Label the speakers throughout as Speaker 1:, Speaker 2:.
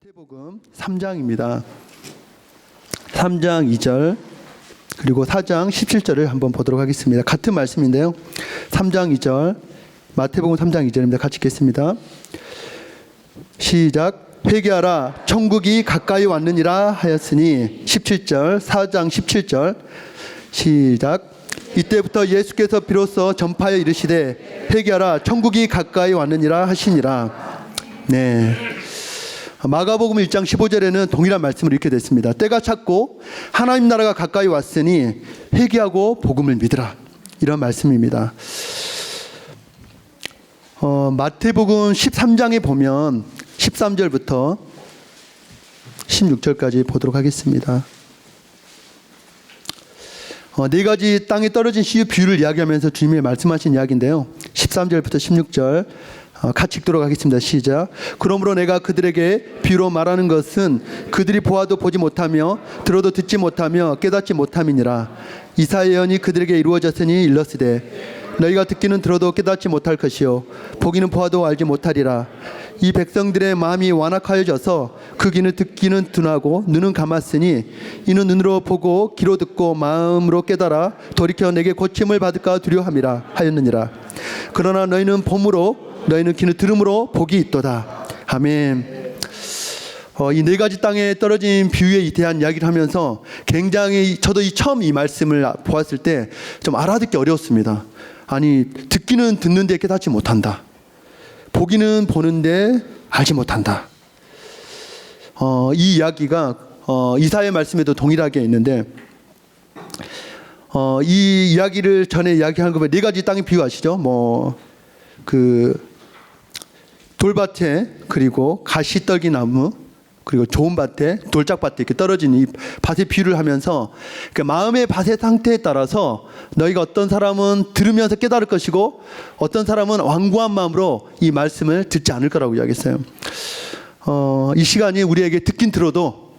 Speaker 1: 마태복음 3장입니다. 3장 2절 그리고 4장 17절을 한번 보도록 하겠습니다. 같은 말씀인데요. 3장 2절 마태복음 3장 2절입니다. 같이 읽겠습니다. 시작. 회개하라 천국이 가까이 왔느니라 하였으니 17절 4장 17절 시작. 이때부터 예수께서 비로소 전파하여 이르시되 회개하라 천국이 가까이 왔느니라 하시니라. 네. 마가복음 1장 15절에는 동일한 말씀을 읽게 됐습니다. 때가 찼고 하나님 나라가 가까이 왔으니 회개하고 복음을 믿으라. 이런 말씀입니다. 마태복음 13장에 보면 13절부터 16절까지 보도록 하겠습니다. 네 가지 땅에 떨어진 씨의 비유를 이야기하면서 주님이 말씀하신 이야기인데요. 13절부터 16절 같이 읽도록 하겠습니다. 시작. 그러므로 내가 그들에게 비유로 말하는 것은 그들이 보아도 보지 못하며 들어도 듣지 못하며 깨닫지 못함이니라. 이사야 예언이 그들에게 이루어졌으니 일렀으되 너희가 듣기는 들어도 깨닫지 못할 것이요 보기는 보아도 알지 못하리라. 이 백성들의 마음이 완악하여져서 그 귀는 듣기는 둔하고 눈은 감았으니 이는 눈으로 보고 귀로 듣고 마음으로 깨달아 돌이켜 내게 고침을 받을까 두려워함이라 하였느니라. 그러나 너희는 봄으로 너희는 귀는 들음으로 복이 있도다. 아멘. 이 네 가지 땅에 떨어진 비유에 대한 이야기를 하면서 굉장히 저도 처음 이 말씀을 보았을 때 좀 알아듣기 어려웠습니다. 아니 듣기는 듣는데 깨닫지 못한다. 보기는 보는데 알지 못한다. 이 이야기가 이사야의 말씀에도 동일하게 있는데 이 이야기를 전에 이야기한 거 네 가지 땅의 비유 아시죠? 돌밭에 그리고 가시떨기 나무 그리고 좋은 밭에 돌짝밭에 이렇게 떨어진 이 밭의 비유를 하면서 그 마음의 밭의 상태에 따라서 너희가 어떤 사람은 들으면서 깨달을 것이고 어떤 사람은 완고한 마음으로 이 말씀을 듣지 않을 거라고 이야기했어요. 이 시간이 우리에게 듣긴 들어도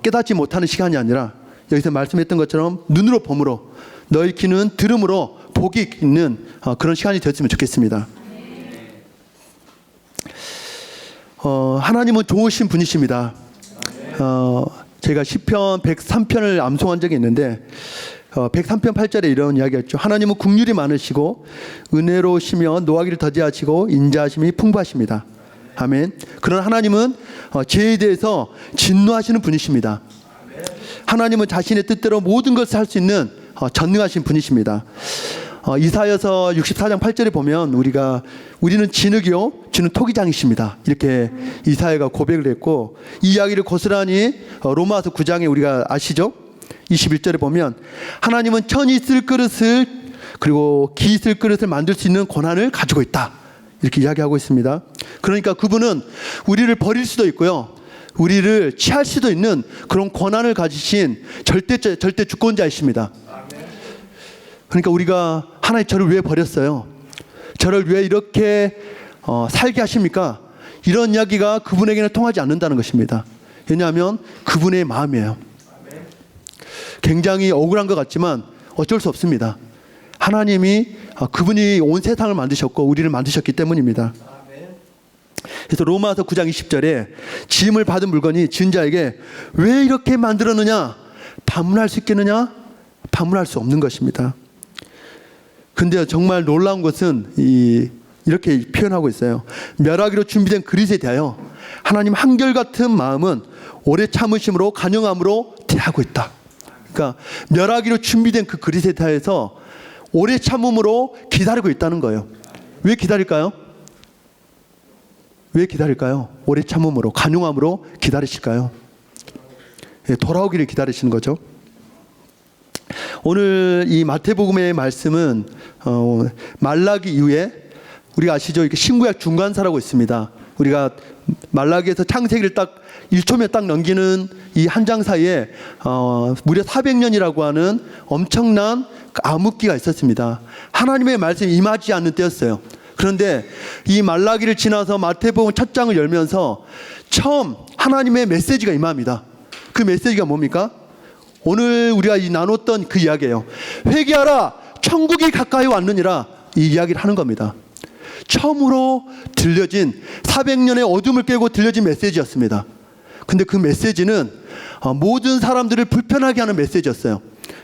Speaker 1: 깨닫지 못하는 시간이 아니라 여기서 말씀했던 것처럼 눈으로 봄으로 너희 귀는 들음으로 복이 있는 그런 시간이 되었으면 좋겠습니다. 하나님은 좋으신 분이십니다. 제가 시편 103편을 암송한 적이 있는데 103편 8절에 이런 이야기였죠. 하나님은 긍휼이 많으시고 은혜로우시며 노하기를 더디하시고 인자하심이 풍부하십니다. 아멘. 그런 하나님은 죄에 대해서 진노하시는 분이십니다. 하나님은 자신의 뜻대로 모든 것을 할 수 있는 전능하신 분이십니다. 이사야서 64장 8절에 보면 우리는 진흙이요 주는 토기장이십니다. 이렇게 이사야가 고백을 했고 이 이야기를 고스란히 로마서 9장에 우리가 아시죠? 21절에 보면 하나님은 천이 쓸 그릇을 그리고 기 쓸 그릇을 만들 수 있는 권한을 가지고 있다. 이렇게 이야기하고 있습니다. 그러니까 그분은 우리를 버릴 수도 있고요. 우리를 취할 수도 있는 그런 권한을 가지신 절대 주권자이십니다. 그러니까 우리가 하나님 저를 왜 버렸어요? 저를 왜 이렇게 살게 하십니까? 이런 이야기가 그분에게는 통하지 않는다는 것입니다. 왜냐하면 그분의 마음이에요. 굉장히 억울한 것 같지만 어쩔 수 없습니다. 하나님이 그분이 온 세상을 만드셨고 우리를 만드셨기 때문입니다. 그래서 로마서 9장 20절에 지음을 받은 물건이 지은 자에게 왜 이렇게 만들었느냐? 반문할 수 있겠느냐? 반문할 수 없는 것입니다. 근데 정말 놀라운 것은 이렇게 표현하고 있어요. 멸하기로 준비된 그릇에 대하여 하나님 한결같은 마음은 오래 참으심으로 간영함으로 대하고 있다. 그러니까 멸하기로 준비된 그 그릇에 대해서 오래 참음으로 기다리고 있다는 거예요. 왜 기다릴까요? 왜 기다릴까요? 오래 참음으로 간용함으로 기다리실까요? 돌아오기를 기다리시는 거죠. 오늘 이 마태복음의 말씀은 말라기 이후에 우리가 아시죠? 이렇게 신구약 중간사라고 있습니다. 우리가 말라기에서 창세기를 딱 1초면 딱 넘기는 이 한 장 사이에 무려 400년이라고 하는 엄청난 암흑기가 있었습니다. 하나님의 말씀이 임하지 않는 때였어요. 그런데 이 말라기를 지나서 마태복음 첫 장을 열면서 처음 하나님의 메시지가 임합니다. 그 메시지가 뭡니까? 오늘 우리가 나눴던 그 이야기예요. 회개하라 천국이 가까이 왔느니라. 이 이야기를 하는 겁니다. 처음으로 들려진 400년의 어둠을 깨고 들려진 메시지였습니다. 근데 그 메시지는 모든 사람들을 불편하게 하는 메시지였어요.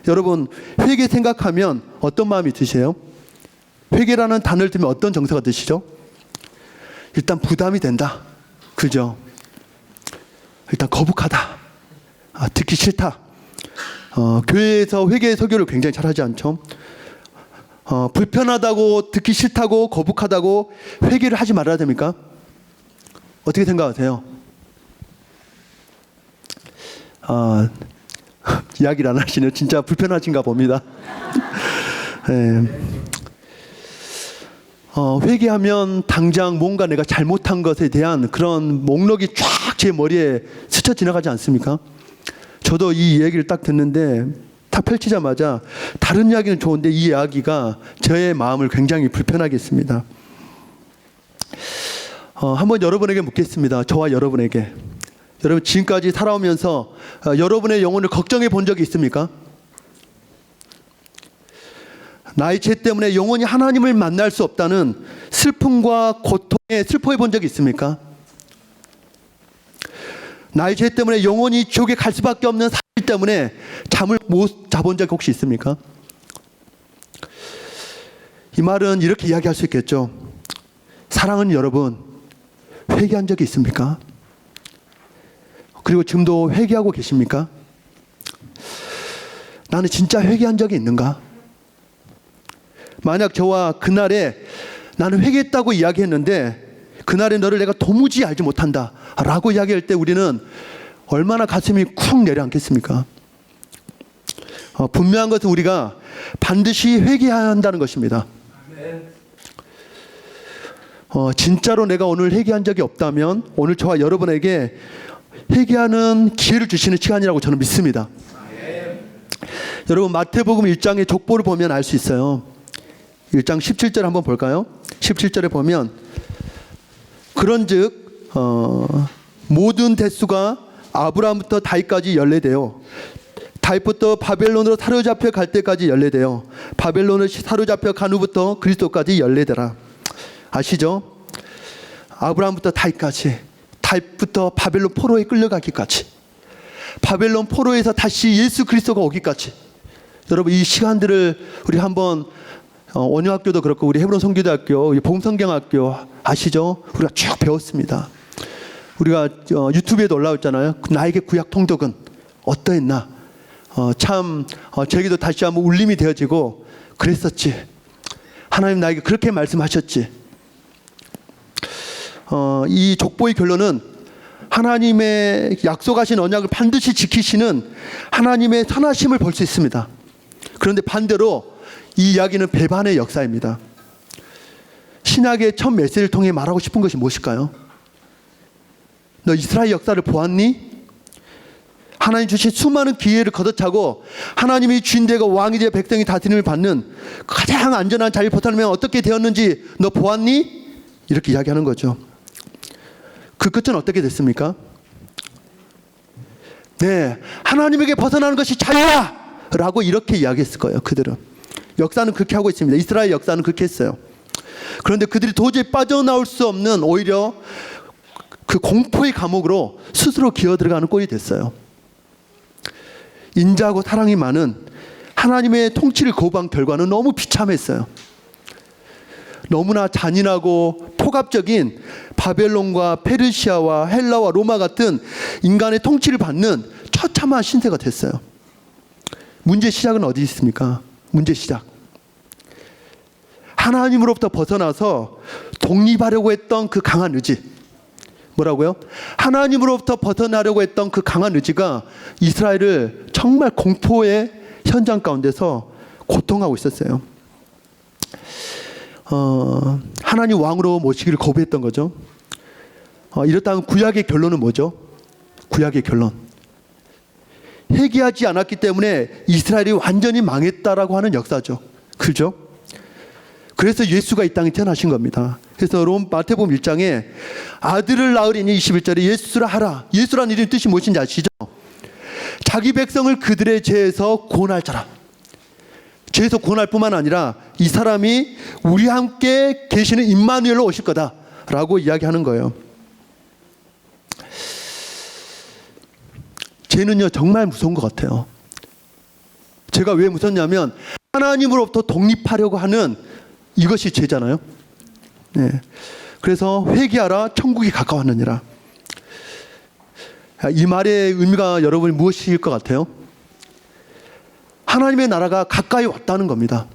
Speaker 1: 여러분, 회개 생각하면 어떤 마음이 드세요? 회개라는 단어를 들으면 어떤 정서가 드시죠? 일단 부담이 된다. 그죠? 일단 거북하다. 듣기 싫다. 교회에서 회개 설교를 굉장히 잘하지 않죠? 불편하다고, 듣기 싫다고, 거북하다고 회개를 하지 말아야 됩니까? 어떻게 생각하세요? 이야기를 안 하시네요. 진짜 불편하신가 봅니다. 네. 회개하면 당장 뭔가 내가 잘못한 것에 대한 그런 목록이 쫙 제 머리에 스쳐 지나가지 않습니까? 저도 이 얘기를 딱 듣는데 딱 펼치자마자 다른 이야기는 좋은데 이 이야기가 저의 마음을 굉장히 불편하게 했습니다. 한번 여러분에게 묻겠습니다. 저와 여러분에게. 여러분 지금까지 살아오면서 여러분의 영혼을 걱정해 본 적이 있습니까? 나의 죄 때문에 영원히 하나님을 만날 수 없다는 슬픔과 고통에 슬퍼해 본 적이 있습니까? 나의 죄 때문에 영원히 지옥에 갈 수밖에 없는 사실 때문에 잠을 못 자본 적이 혹시 있습니까? 이 말은 이렇게 이야기할 수 있겠죠. 사랑하는 여러분, 회개한 적이 있습니까? 그리고 지금도 회개하고 계십니까? 나는 진짜 회개한 적이 있는가? 만약 저와 그날에 나는 회개했다고 이야기했는데 그날에 너를 내가 도무지 알지 못한다 라고 이야기할 때 우리는 얼마나 가슴이 쿵 내려앉겠습니까? 분명한 것은 우리가 반드시 회개해야 한다는 것입니다. 진짜로 내가 오늘 회개한 적이 없다면 오늘 저와 여러분에게 회개하는 기회를 주시는 시간이라고 저는 믿습니다. 여러분 마태복음 1장의 족보를 보면 알 수 있어요. 1장 17절 한번 볼까요? 17절에 보면 그런즉 모든 대수가 아브라함부터 다윗까지 연례되어 다윗부터 바벨론으로 사로잡혀 갈 때까지 연례되어 바벨론을 사로잡혀 간 후부터 그리스도까지 연례되라. 아시죠? 아브라함부터 다윗까지, 다윗부터 바벨론 포로에 끌려가기까지, 바벨론 포로에서 다시 예수 그리스도가 오기까지. 여러분 이 시간들을 우리 한번 원효학교도 그렇고 우리 헤브론 선교대학교, 복음성경학교 아시죠? 우리가 쭉 배웠습니다. 우리가 유튜브에도 올라왔잖아요. 나에게 구약 통독은 어떠했나? 참 저에게도 다시 한번 울림이 되어지고 그랬었지. 하나님 나에게 그렇게 말씀하셨지. 이 족보의 결론은 하나님의 약속하신 언약을 반드시 지키시는 하나님의 선하심을 볼 수 있습니다. 그런데 반대로 이 이야기는 배반의 역사입니다. 신약의 첫 메시지를 통해 말하고 싶은 것이 무엇일까요? 너 이스라엘 역사를 보았니? 하나님 주신 수많은 기회를 걷어차고 하나님이 주인 되고 왕이 되어 백성이 다스림을 받는 가장 안전한 자리를 벗어나면 어떻게 되었는지 너 보았니? 이렇게 이야기하는 거죠. 그 끝은 어떻게 됐습니까? 네, 하나님에게 벗어나는 것이 자유야! 라고 이렇게 이야기했을 거예요. 그들은 역사는 그렇게 하고 있습니다. 이스라엘 역사는 그렇게 했어요. 그런데 그들이 도저히 빠져나올 수 없는 오히려 그 공포의 감옥으로 스스로 기어 들어가는 꼴이 됐어요. 인자하고 사랑이 많은 하나님의 통치를 거부한 결과는 너무 비참했어요. 너무나 잔인하고 폭압적인 바벨론과 페르시아와 헬라와 로마 같은 인간의 통치를 받는 처참한 신세가 됐어요. 문제 시작은 어디 있습니까? 문제 시작. 하나님으로부터 벗어나서 독립하려고 했던 그 강한 의지. 뭐라고요? 하나님으로부터 벗어나려고 했던 그 강한 의지가 이스라엘을 정말 공포의 현장 가운데서 고통하고 있었어요. 하나님 왕으로 모시기를 거부했던 거죠. 이렇다면 구약의 결론은 뭐죠? 구약의 결론. 회개하지 않았기 때문에 이스라엘이 완전히 망했다라고 하는 역사죠. 그죠? 그래서 예수가 이 땅에 태어나신 겁니다. 그래서 마태복음 1장에 아들을 낳으리니 21절에 예수라 하라. 예수라는 이름의 뜻이 무엇인지 아시죠? 자기 백성을 그들의 죄에서 구원할 자라. 죄에서 구원할 뿐만 아니라 이 사람이 우리와 함께 계시는 임마누엘로 오실 거다 라고 이야기하는 거예요. 죄는요 정말 무서운 것 같아요. 제가 왜 무섭냐면 하나님으로부터 독립하려고 하는 이것이 죄잖아요. 네. 그래서 회개하라 천국이 가까웠느니라. 이 말의 의미가 여러분이 무엇일 것 같아요? 하나님의 나라가 가까이 왔다는 겁니다.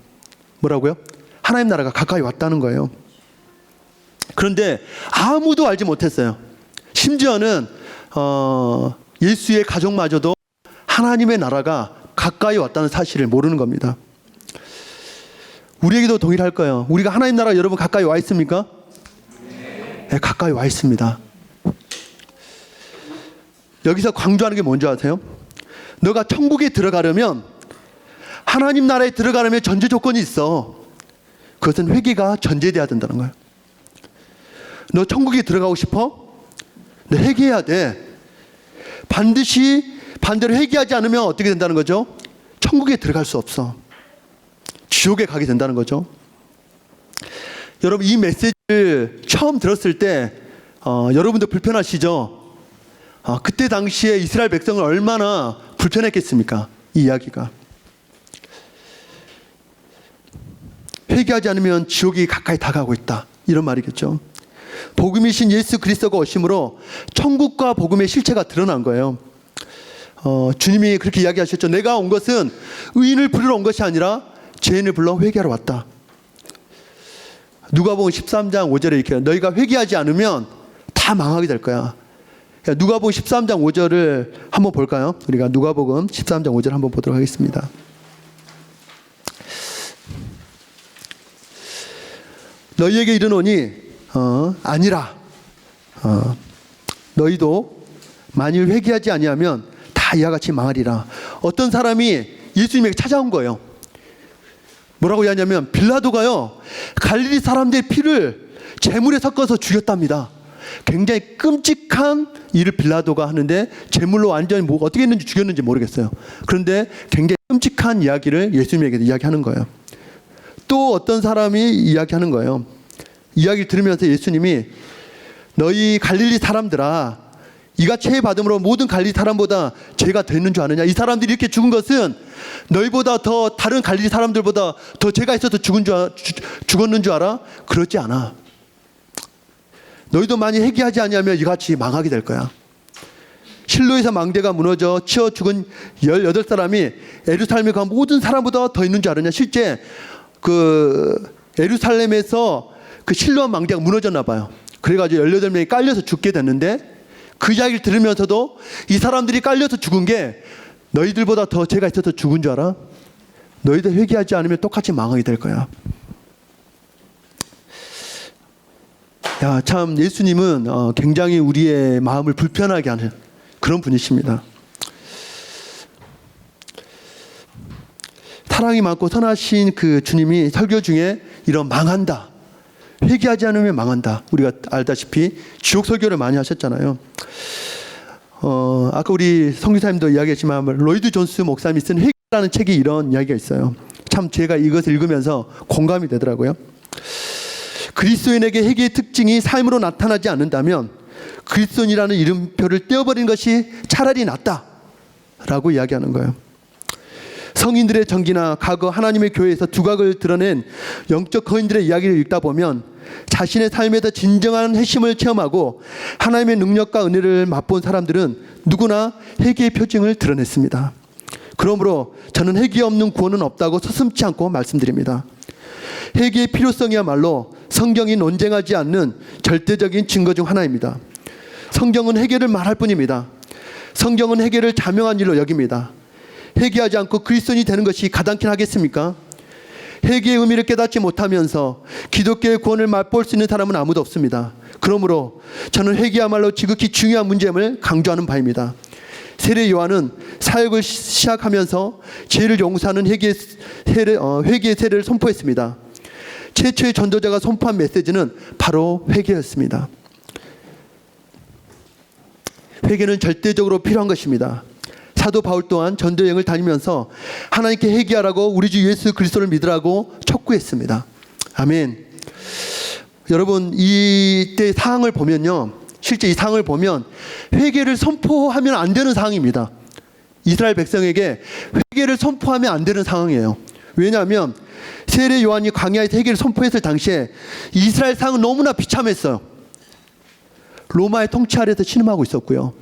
Speaker 1: 뭐라고요? 하나님 나라가 가까이 왔다는 거예요. 그런데 아무도 알지 못했어요. 심지어는 예수의 가족마저도 하나님의 나라가 가까이 왔다는 사실을 모르는 겁니다. 우리에게도 동일할 거예요. 우리가 하나님 나라 여러분 가까이 와 있습니까? 네, 가까이 와 있습니다. 여기서 강조하는 게 뭔지 아세요? 너가 천국에 들어가려면, 하나님 나라에 들어가려면 전제 조건이 있어. 그것은 회개가 전제돼야 된다는 거예요. 너 천국에 들어가고 싶어? 너 회개해야 돼. 반드시 반대로 회개하지 않으면 어떻게 된다는 거죠? 천국에 들어갈 수 없어. 지옥에 가게 된다는 거죠. 여러분, 이 메시지를 처음 들었을 때 여러분도 불편하시죠? 그때 당시에 이스라엘 백성은 얼마나 불편했겠습니까? 이 이야기가. 회개하지 않으면 지옥이 가까이 다가오고 있다, 이런 말이겠죠. 복음이신 예수 그리스도가 오심으로 천국과 복음의 실체가 드러난 거예요. 주님이 그렇게 이야기하셨죠. 내가 온 것은 의인을 부르러 온 것이 아니라 죄인을 불러 회개하러 왔다. 누가복음 13장 5절에 이렇게, 너희가 회개하지 않으면 다 망하게 될 거야. 누가복음 13장 5절을 한번 볼까요? 우리가 누가복음 13장 5절 한번 보도록 하겠습니다. 너희에게 이르노니 아니라 너희도 만일 회개하지 아니하면 다 이와 같이 망하리라. 어떤 사람이 예수님에게 찾아온 거예요. 뭐라고 이야기하냐면, 빌라도가요 갈릴리 사람들의 피를 제물에 섞어서 죽였답니다. 굉장히 끔찍한 일을 빌라도가 하는데, 제물로 완전히 어떻게 했는지 죽였는지 모르겠어요. 그런데 굉장히 끔찍한 이야기를 예수님에게 이야기하는 거예요. 또 어떤 사람이 이야기하는 거예요. 이야기를 들으면서 예수님이, 너희 갈릴리 사람들아, 이같이 해받음으로 모든 갈릴리 사람보다 죄가 더 있는 줄 아느냐? 이 사람들이 이렇게 죽은 것은 너희보다 더, 다른 갈릴리 사람들보다 더 죄가 있어서 죽었는 줄 알아? 그렇지 않아. 너희도 많이 회개하지 아니하면 이같이 망하게 될 거야. 실로에서 망대가 무너져 치어 죽은 18사람이 예루살렘에 간 모든 사람보다 더 있는 줄 아느냐? 실제 예루살렘에서 실로암 망대가 무너졌나 봐요. 그래가지고 18명이 깔려서 죽게 됐는데, 그 이야기를 들으면서도 이 사람들이 깔려서 죽은 게 너희들보다 더 죄가 있어서 죽은 줄 알아? 너희들 회개하지 않으면 똑같이 망하게 될 거야. 야, 참 예수님은 굉장히 우리의 마음을 불편하게 하는 그런 분이십니다. 사랑이 많고 선하신 그 주님이 설교 중에 이런 망한다, 회개하지 않으면 망한다, 우리가 알다시피 지옥 설교를 많이 하셨잖아요. 아까 우리 선교사님도 이야기했지만 로이드 존스 목사님이 쓴 회개라는 책이 이런 이야기가 있어요. 참 제가 이것을 읽으면서 공감이 되더라고요. 그리스도인에게 회개의 특징이 삶으로 나타나지 않는다면 그리스도인이라는 이름표를 떼어버리는 것이 차라리 낫다라고 이야기하는 거예요. 성인들의 전기나 과거 하나님의 교회에서 두각을 드러낸 영적 거인들의 이야기를 읽다 보면 자신의 삶에서 진정한 회심을 체험하고 하나님의 능력과 은혜를 맛본 사람들은 누구나 회개의 표징을 드러냈습니다. 그러므로 저는 회개 없는 구원은 없다고 서슴지 않고 말씀드립니다. 회개의 필요성이야말로 성경이 논쟁하지 않는 절대적인 증거 중 하나입니다. 성경은 회개를 말할 뿐입니다. 성경은 회개를 자명한 일로 여깁니다. 회개하지 않고 그리스도인이 되는 것이 가당키나 하겠습니까? 회개의 의미를 깨닫지 못하면서 기독교의 구원을 맛볼 수 있는 사람은 아무도 없습니다. 그러므로 저는 회개야말로 지극히 중요한 문제임을 강조하는 바입니다. 세례 요한은 사역을 시작하면서 죄를 용서하는 회개의 세례를 선포했습니다. 최초의 전도자가 선포한 메시지는 바로 회개였습니다. 회개는 절대적으로 필요한 것입니다. 사도 바울 또한 전도 여행을 다니면서 하나님께 회개하라고, 우리 주 예수 그리스도를 믿으라고 촉구했습니다. 아멘. 여러분, 이때 사항을 보면요, 실제 이 사항을 보면 회개를 선포하면 안 되는 사항입니다. 이스라엘 백성에게 회개를 선포하면 안 되는 상황이에요. 왜냐하면 세례 요한이 광야에서 회개를 선포했을 당시에 이스라엘 상은 너무나 비참했어요. 로마의 통치 아래에서 신음하고 있었고요.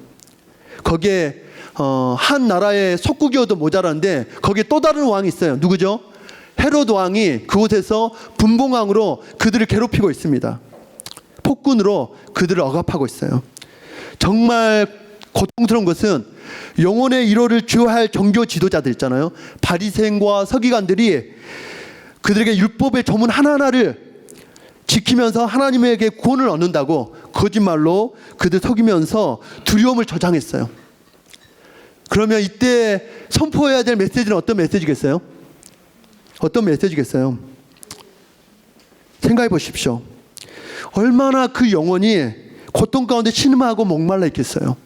Speaker 1: 거기에 한 나라의 속국이어도 모자란데 거기에 또 다른 왕이 있어요. 누구죠? 헤롯 왕이 그곳에서 분봉왕으로 그들을 괴롭히고 있습니다. 폭군으로 그들을 억압하고 있어요. 정말 고통스러운 것은 영혼의 위로를 주할 종교 지도자들 있잖아요. 바리새인과 서기관들이 그들에게 율법의 조문 하나하나를 지키면서 하나님에게 구원을 얻는다고 거짓말로 그들 속이면서 두려움을 조장했어요. 그러면 이때 선포해야 될 메시지는 어떤 메시지겠어요? 어떤 메시지겠어요? 생각해 보십시오. 얼마나 그 영혼이 고통 가운데 신음하고 목말라 있겠어요.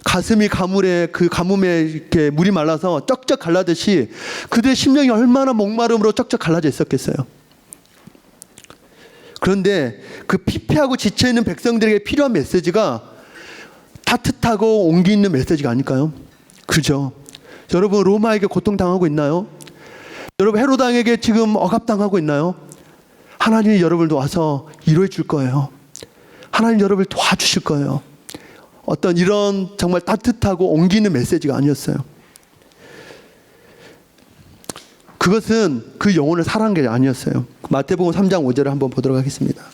Speaker 1: 가슴이 그 가뭄에 이렇게 물이 말라서 쩍쩍 갈라듯이 그들의 심령이 얼마나 목마름으로 쩍쩍 갈라져 있었겠어요. 그런데 그 피폐하고 지쳐있는 백성들에게 필요한 메시지가 따뜻하고 온기 있는 메시지가 아닐까요? 그죠? 여러분, 로마에게 고통당하고 있나요? 여러분, 헤롯 왕에게 지금 억압당하고 있나요? 하나님이 여러분을 도와서 위로해 줄 거예요. 하나님 여러분을 도와주실 거예요. 어떤 이런 정말 따뜻하고 온기 있는 메시지가 아니었어요. 그것은 그 영혼을 사랑한 게 아니었어요. 마태복음 3장 5절을 한번 보도록 하겠습니다.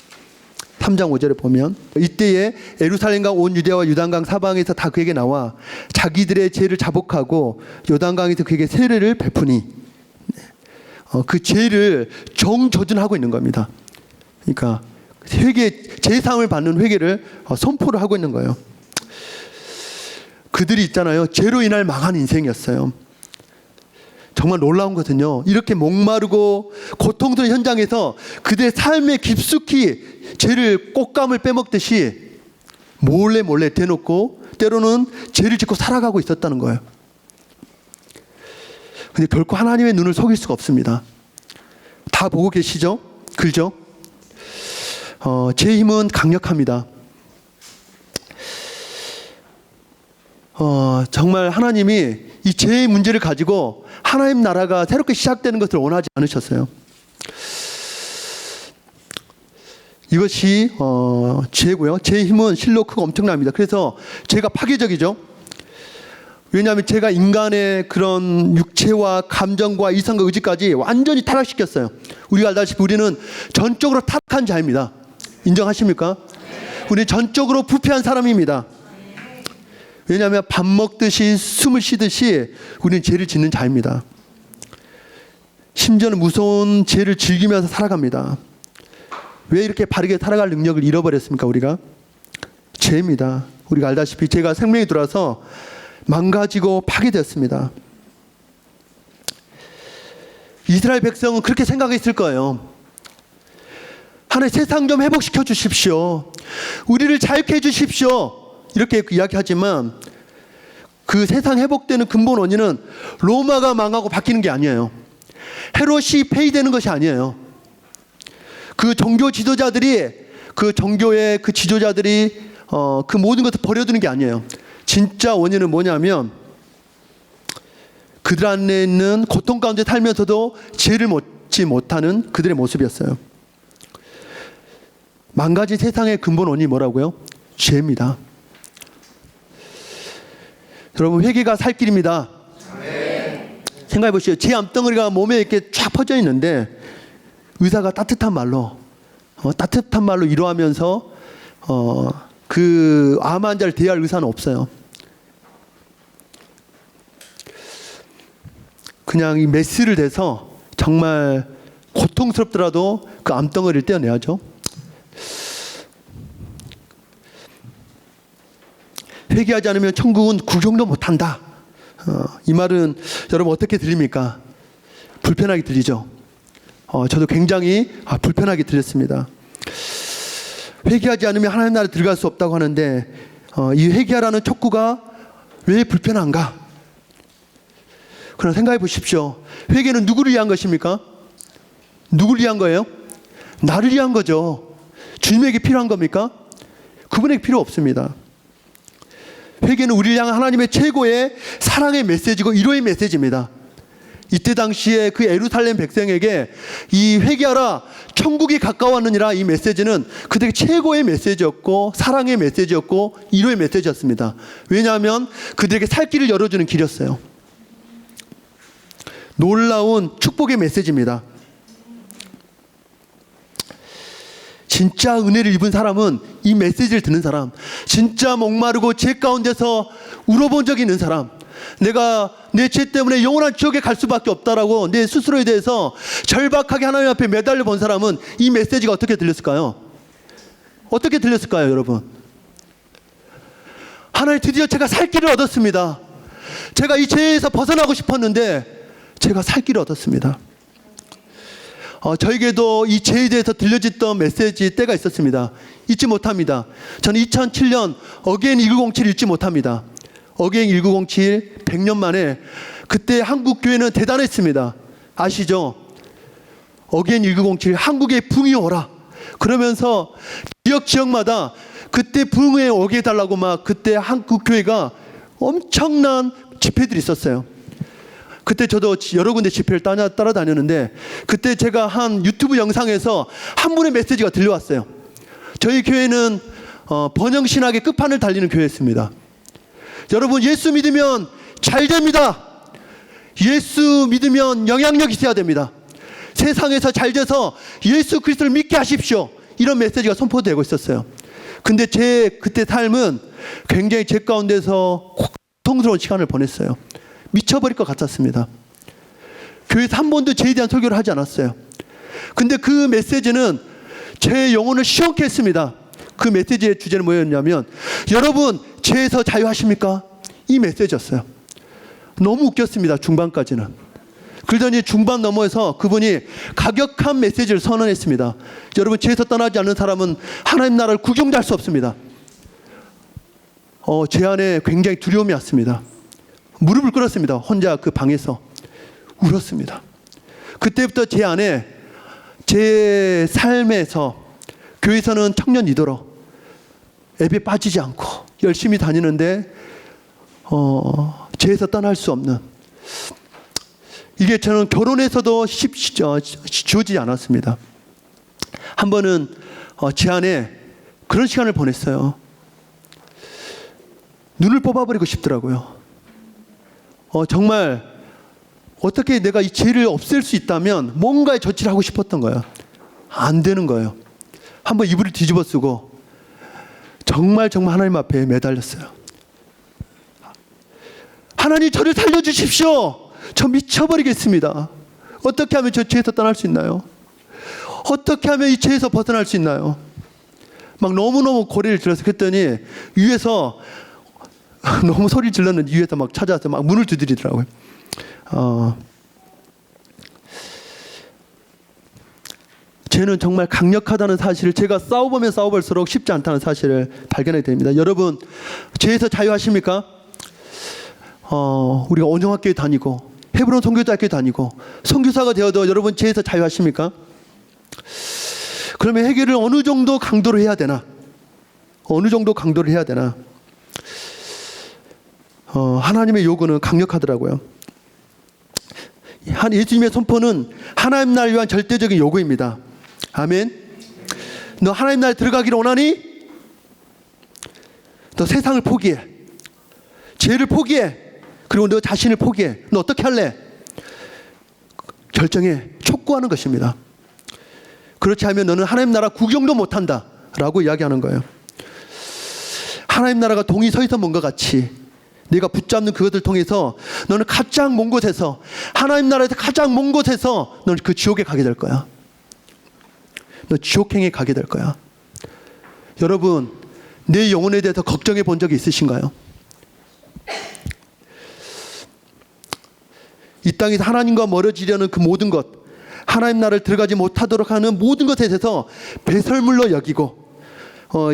Speaker 1: 3장 5절에 보면 이때에 예루살렘과 온 유대와 요단강 사방에서 다 그에게 나와 자기들의 죄를 자복하고 요단강에서 그에게 세례를 베푸니 그 죄를 정조준하고 있는 겁니다. 그러니까 제사함을 받는 회개를 선포를 하고 있는 거예요. 그들이 있잖아요. 죄로 인할 망한 인생이었어요. 정말 놀라운 것은요, 이렇게 목마르고 고통스러운 현장에서 그들의 삶에 깊숙이 죄를 꽃감을 빼먹듯이 몰래 대놓고 때로는 죄를 짓고 살아가고 있었다는 거예요. 근데 결코 하나님의 눈을 속일 수가 없습니다. 다 보고 계시죠? 그죠? 제 힘은 강력합니다. 정말 하나님이 이 죄의 문제를 가지고 하나님 나라가 새롭게 시작되는 것을 원하지 않으셨어요. 이것이 죄고요. 죄의 힘은 실로 크고 엄청납니다. 그래서 죄가 파괴적이죠. 왜냐하면 죄가 인간의 그런 육체와 감정과 이성과 의지까지 완전히 타락시켰어요. 우리가 알다시피 우리는 전적으로 타락한 자입니다. 인정하십니까? 우리는 전적으로 부패한 사람입니다. 왜냐하면 밥 먹듯이 숨을 쉬듯이 우리는 죄를 짓는 자입니다. 심지어는 무서운 죄를 즐기면서 살아갑니다. 왜 이렇게 바르게 살아갈 능력을 잃어버렸습니까? 우리가 죄입니다. 우리가 알다시피 죄가 생명이 들어와서 망가지고 파괴되었습니다. 이스라엘 백성은 그렇게 생각했을 거예요. 하나님, 세상 좀 회복시켜 주십시오. 우리를 자유케 해 주십시오. 이렇게 이야기하지만 그 세상 회복되는 근본 원인은 로마가 망하고 바뀌는 게 아니에요. 헤롯이 폐위되는 것이 아니에요. 그 종교 지도자들이, 그 종교의 그 지도자들이 그 모든 것을 버려두는 게 아니에요. 진짜 원인은 뭐냐면 그들 안에 있는 고통 가운데 살면서도 죄를 묻지 못하는 그들의 모습이었어요. 망가진 세상의 근본 원인이 뭐라고요? 죄입니다. 여러분, 회개가 살 길입니다. 생각해 보시죠. 제 암덩어리가 몸에 이렇게 쫙 퍼져 있는데 의사가 따뜻한 말로 위로하면서 그 암 환자를 대할 의사는 없어요. 그냥 이 메스를 대서 정말 고통스럽더라도 그 암덩어리를 떼어내야죠. 회개하지 않으면 천국은 구경도 못한다. 이 말은 여러분 어떻게 들립니까? 불편하게 들리죠. 저도 굉장히 불편하게 들렸습니다. 회개하지 않으면 하나님 나라에 들어갈 수 없다고 하는데 이 회개하라는 촉구가 왜 불편한가? 그럼 생각해 보십시오. 회개는 누구를 위한 것입니까? 누구를 위한 거예요? 나를 위한 거죠. 주님에게 필요한 겁니까? 그분에게 필요 없습니다. 회개는 우리를 향한 하나님의 최고의 사랑의 메시지고 위로의 메시지입니다. 이때 당시에 그 예루살렘 백성에게 이 회개하라 천국이 가까웠느니라 이 메시지는 그들에게 최고의 메시지였고 사랑의 메시지였고 위로의 메시지였습니다. 왜냐하면 그들에게 살 길을 열어주는 길이었어요. 놀라운 축복의 메시지입니다. 진짜 은혜를 입은 사람은 이 메시지를 듣는 사람, 진짜 목마르고 죄 가운데서 울어본 적이 있는 사람, 내가 내 죄 때문에 영원한 지옥에 갈 수밖에 없다라고 내 스스로에 대해서 절박하게 하나님 앞에 매달려 본 사람은 이 메시지가 어떻게 들렸을까요? 어떻게 들렸을까요, 여러분? 하나님, 드디어 제가 살 길을 얻었습니다. 제가 이 죄에서 벗어나고 싶었는데 제가 살 길을 얻었습니다. 저에게도 이 죄에 대해서 들려졌던 메시지 때가 있었습니다. 잊지 못합니다. 저는 2007년 어게인 1907 잊지 못합니다. 어게인 1907 100년 만에 그때 한국 교회는 대단했습니다. 아시죠? 어게인 1907 한국에 붕이 오라 그러면서 지역마다 그때 붕에 오게 해달라고 막 그때 한국 교회가 엄청난 집회들이 있었어요. 그때 저도 여러 군데 집회를 따라다녔는데 그때 제가 한 유튜브 영상에서 한 분의 메시지가 들려왔어요. 저희 교회는 번영신학의 끝판을 달리는 교회였습니다. 여러분, 예수 믿으면 잘 됩니다. 예수 믿으면 영향력 있어야 됩니다. 세상에서 잘 돼서 예수 그리스도를 믿게 하십시오. 이런 메시지가 선포되고 있었어요. 근데 제 그때 삶은 굉장히 제 가운데서 고통스러운 시간을 보냈어요. 미쳐버릴 것 같았습니다. 교회에서 한 번도 죄에 대한 설교를 하지 않았어요. 근데 그 메시지는 제 영혼을 시원케 했습니다. 그 메시지의 주제는 뭐였냐면 여러분 죄에서 자유하십니까? 이 메시지였어요. 너무 웃겼습니다. 중반까지는. 그러더니 중반 넘어서 그분이 가격한 메시지를 선언했습니다. 여러분, 죄에서 떠나지 않는 사람은 하나님 나라를 구경도 할 수 없습니다. 제 안에 굉장히 두려움이 왔습니다. 무릎을 꿇었습니다. 혼자 그 방에서 울었습니다. 그때부터 제 안에 제 삶에서 교회에서는 청년 리더로 앱에 빠지지 않고 열심히 다니는데 죄에서 떠날 수 없는, 이게 저는 결혼해서도 주어지지 않았습니다. 한 번은 제 안에 그런 시간을 보냈어요. 눈을 뽑아버리고 싶더라고요. 정말 어떻게 내가 이 죄를 없앨 수 있다면 뭔가의 조치를 하고 싶었던 거예요. 안 되는 거예요. 한번 이불을 뒤집어 쓰고 정말 하나님 앞에 매달렸어요. 하나님, 저를 살려주십시오. 저 미쳐버리겠습니다. 어떻게 하면 저 죄에서 떠날 수 있나요? 어떻게 하면 이 죄에서 벗어날 수 있나요? 막 너무너무 고개를 들어서 그랬더니 위에서 너무 소리를 질렀는데 위에서 막 찾아와서 막 문을 두드리더라고요. 죄는 정말 강력하다는 사실을 제가 싸워보면 싸워볼수록 쉽지 않다는 사실을 발견하게 됩니다. 여러분, 죄에서 자유하십니까? 우리가 온영학교에 다니고 헤브론 선교대학교에 다니고 선교사가 되어도 여러분 죄에서 자유하십니까? 그러면 해결을 어느 정도 강도로 해야 되나? 어느 정도 강도를 해야 되나? 하나님의 요구는 강력하더라고요. 예수님의 선포는 하나님 나라를 위한 절대적인 요구입니다. 아멘. 너 하나님 나라에 들어가기를 원하니? 너 세상을 포기해. 죄를 포기해. 그리고 너 자신을 포기해. 너 어떻게 할래? 결정해. 촉구하는 것입니다. 그렇지 않으면 너는 하나님 나라 구경도 못한다 라고 이야기하는 거예요. 하나님 나라가 동이 서 있던 뭔가 같이 내가 붙잡는 그것을 통해서 너는 가장 먼 곳에서, 하나님 나라에서 가장 먼 곳에서 너는 그 지옥에 가게 될 거야. 너 지옥행에 가게 될 거야. 여러분, 내 영혼에 대해서 걱정해 본 적이 있으신가요? 이 땅에서 하나님과 멀어지려는 그 모든 것, 하나님 나라를 들어가지 못하도록 하는 모든 것에 대해서 배설물로 여기고,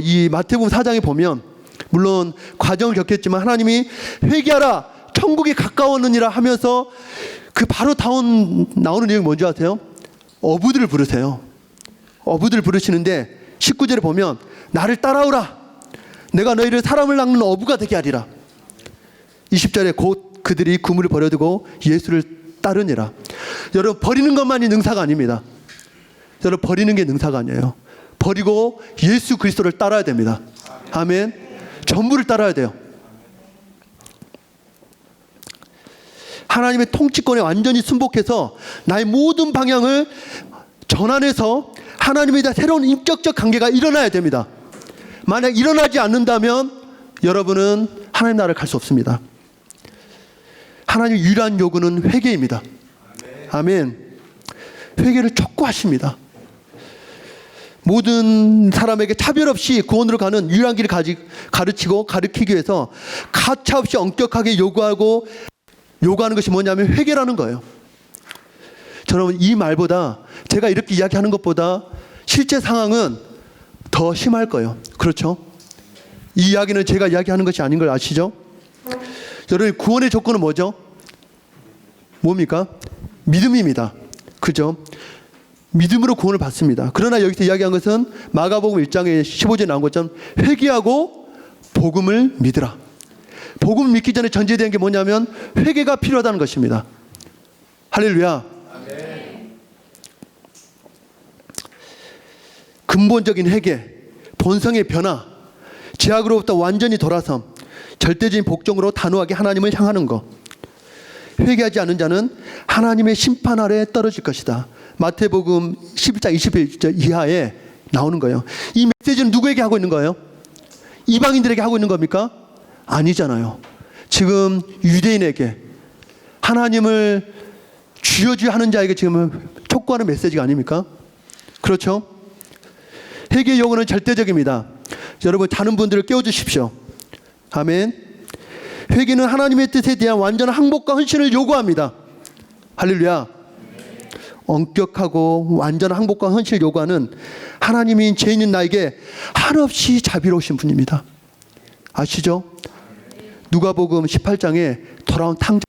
Speaker 1: 이 마태복음 4장에 보면 물론 과정을 겪겠지만 하나님이 회개하라 천국이 가까웠느니라 하면서 그 바로 나오는 내용이 뭔지 아세요? 어부들을 부르세요. 어부들을 부르시는데 19절에 보면 나를 따라오라, 내가 너희를 사람을 낚는 어부가 되게 하리라. 20절에 곧 그들이 그물을 버려두고 예수를 따르니라. 여러분, 버리는 것만이 능사가 아닙니다. 여러분, 버리는 게 능사가 아니에요. 버리고 예수 그리스도를 따라야 됩니다. 아멘. 전부를 따라야 돼요. 하나님의 통치권에 완전히 순복해서 나의 모든 방향을 전환해서 하나님에 대한 새로운 인격적 관계가 일어나야 됩니다. 만약 일어나지 않는다면 여러분은 하나님 나라를 갈 수 없습니다. 하나님의 유일한 요구는 회개입니다. 아멘. 회개를 촉구하십니다. 모든 사람에게 차별 없이 구원으로 가는 유일한 길을 가르치고 가르치기 위해서 가차없이 엄격하게 요구하는 것이 뭐냐면 회개라는 거예요. 저는 이 말보다, 제가 이렇게 이야기하는 것보다 실제 상황은 더 심할 거예요. 그렇죠? 이 이야기는 제가 이야기하는 것이 아닌 걸 아시죠? 여러분, 구원의 조건은 뭐죠? 뭡니까? 믿음입니다. 그죠? 믿음으로 구원을 받습니다. 그러나 여기서 이야기한 것은 마가복음 1장에 15절에 나온 것처럼 회개하고 복음을 믿으라. 복음을 믿기 전에 전제된 게 뭐냐면 회개가 필요하다는 것입니다. 할렐루야. 아멘. 근본적인 회개, 본성의 변화, 죄악으로부터 완전히 돌아섬, 절대적인 복종으로 단호하게 하나님을 향하는 것. 회개하지 않은 자는 하나님의 심판 아래에 떨어질 것이다. 마태복음 11장 21절 이하에 나오는 거예요. 이 메시지는 누구에게 하고 있는 거예요? 이방인들에게 하고 있는 겁니까? 아니잖아요. 지금 유대인에게, 하나님을 주여 하는 자에게 지금 촉구하는 메시지가 아닙니까? 그렇죠? 회개의 요구는 절대적입니다. 여러분, 자는 분들을 깨워주십시오. 아멘. 회개는 하나님의 뜻에 대한 완전한 항복과 헌신을 요구합니다. 할렐루야. 엄격하고 완전한 항복과 헌신을 요구하는 하나님인 죄인인 나에게 한없이 자비로우신 분입니다. 아시죠? 누가복음 18장에 돌아온 탕자,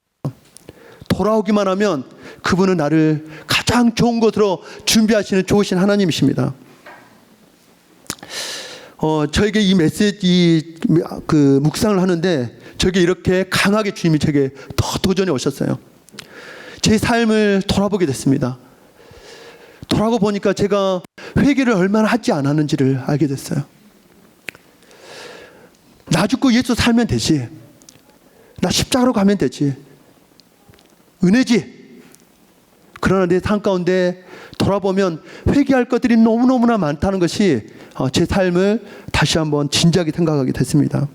Speaker 1: 돌아오기만 하면 그분은 나를 가장 좋은 곳으로 준비하시는 좋으신 하나님이십니다. 저에게 이 메시지 묵상을 하는데 저에게 이렇게 강하게 주님이 제게 더 도전해 오셨어요. 제 삶을 돌아보게 됐습니다. 돌아보고 보니까 제가 회개를 얼마나 하지 않았는지를 알게 됐어요. 나 죽고 예수 살면 되지. 나 십자가로 가면 되지. 은혜지. 그러나 내 삶 가운데 돌아보면 회개할 것들이 너무너무나 많다는 것이 제 삶을 다시 한번 진지하게 생각하게 됐습니다.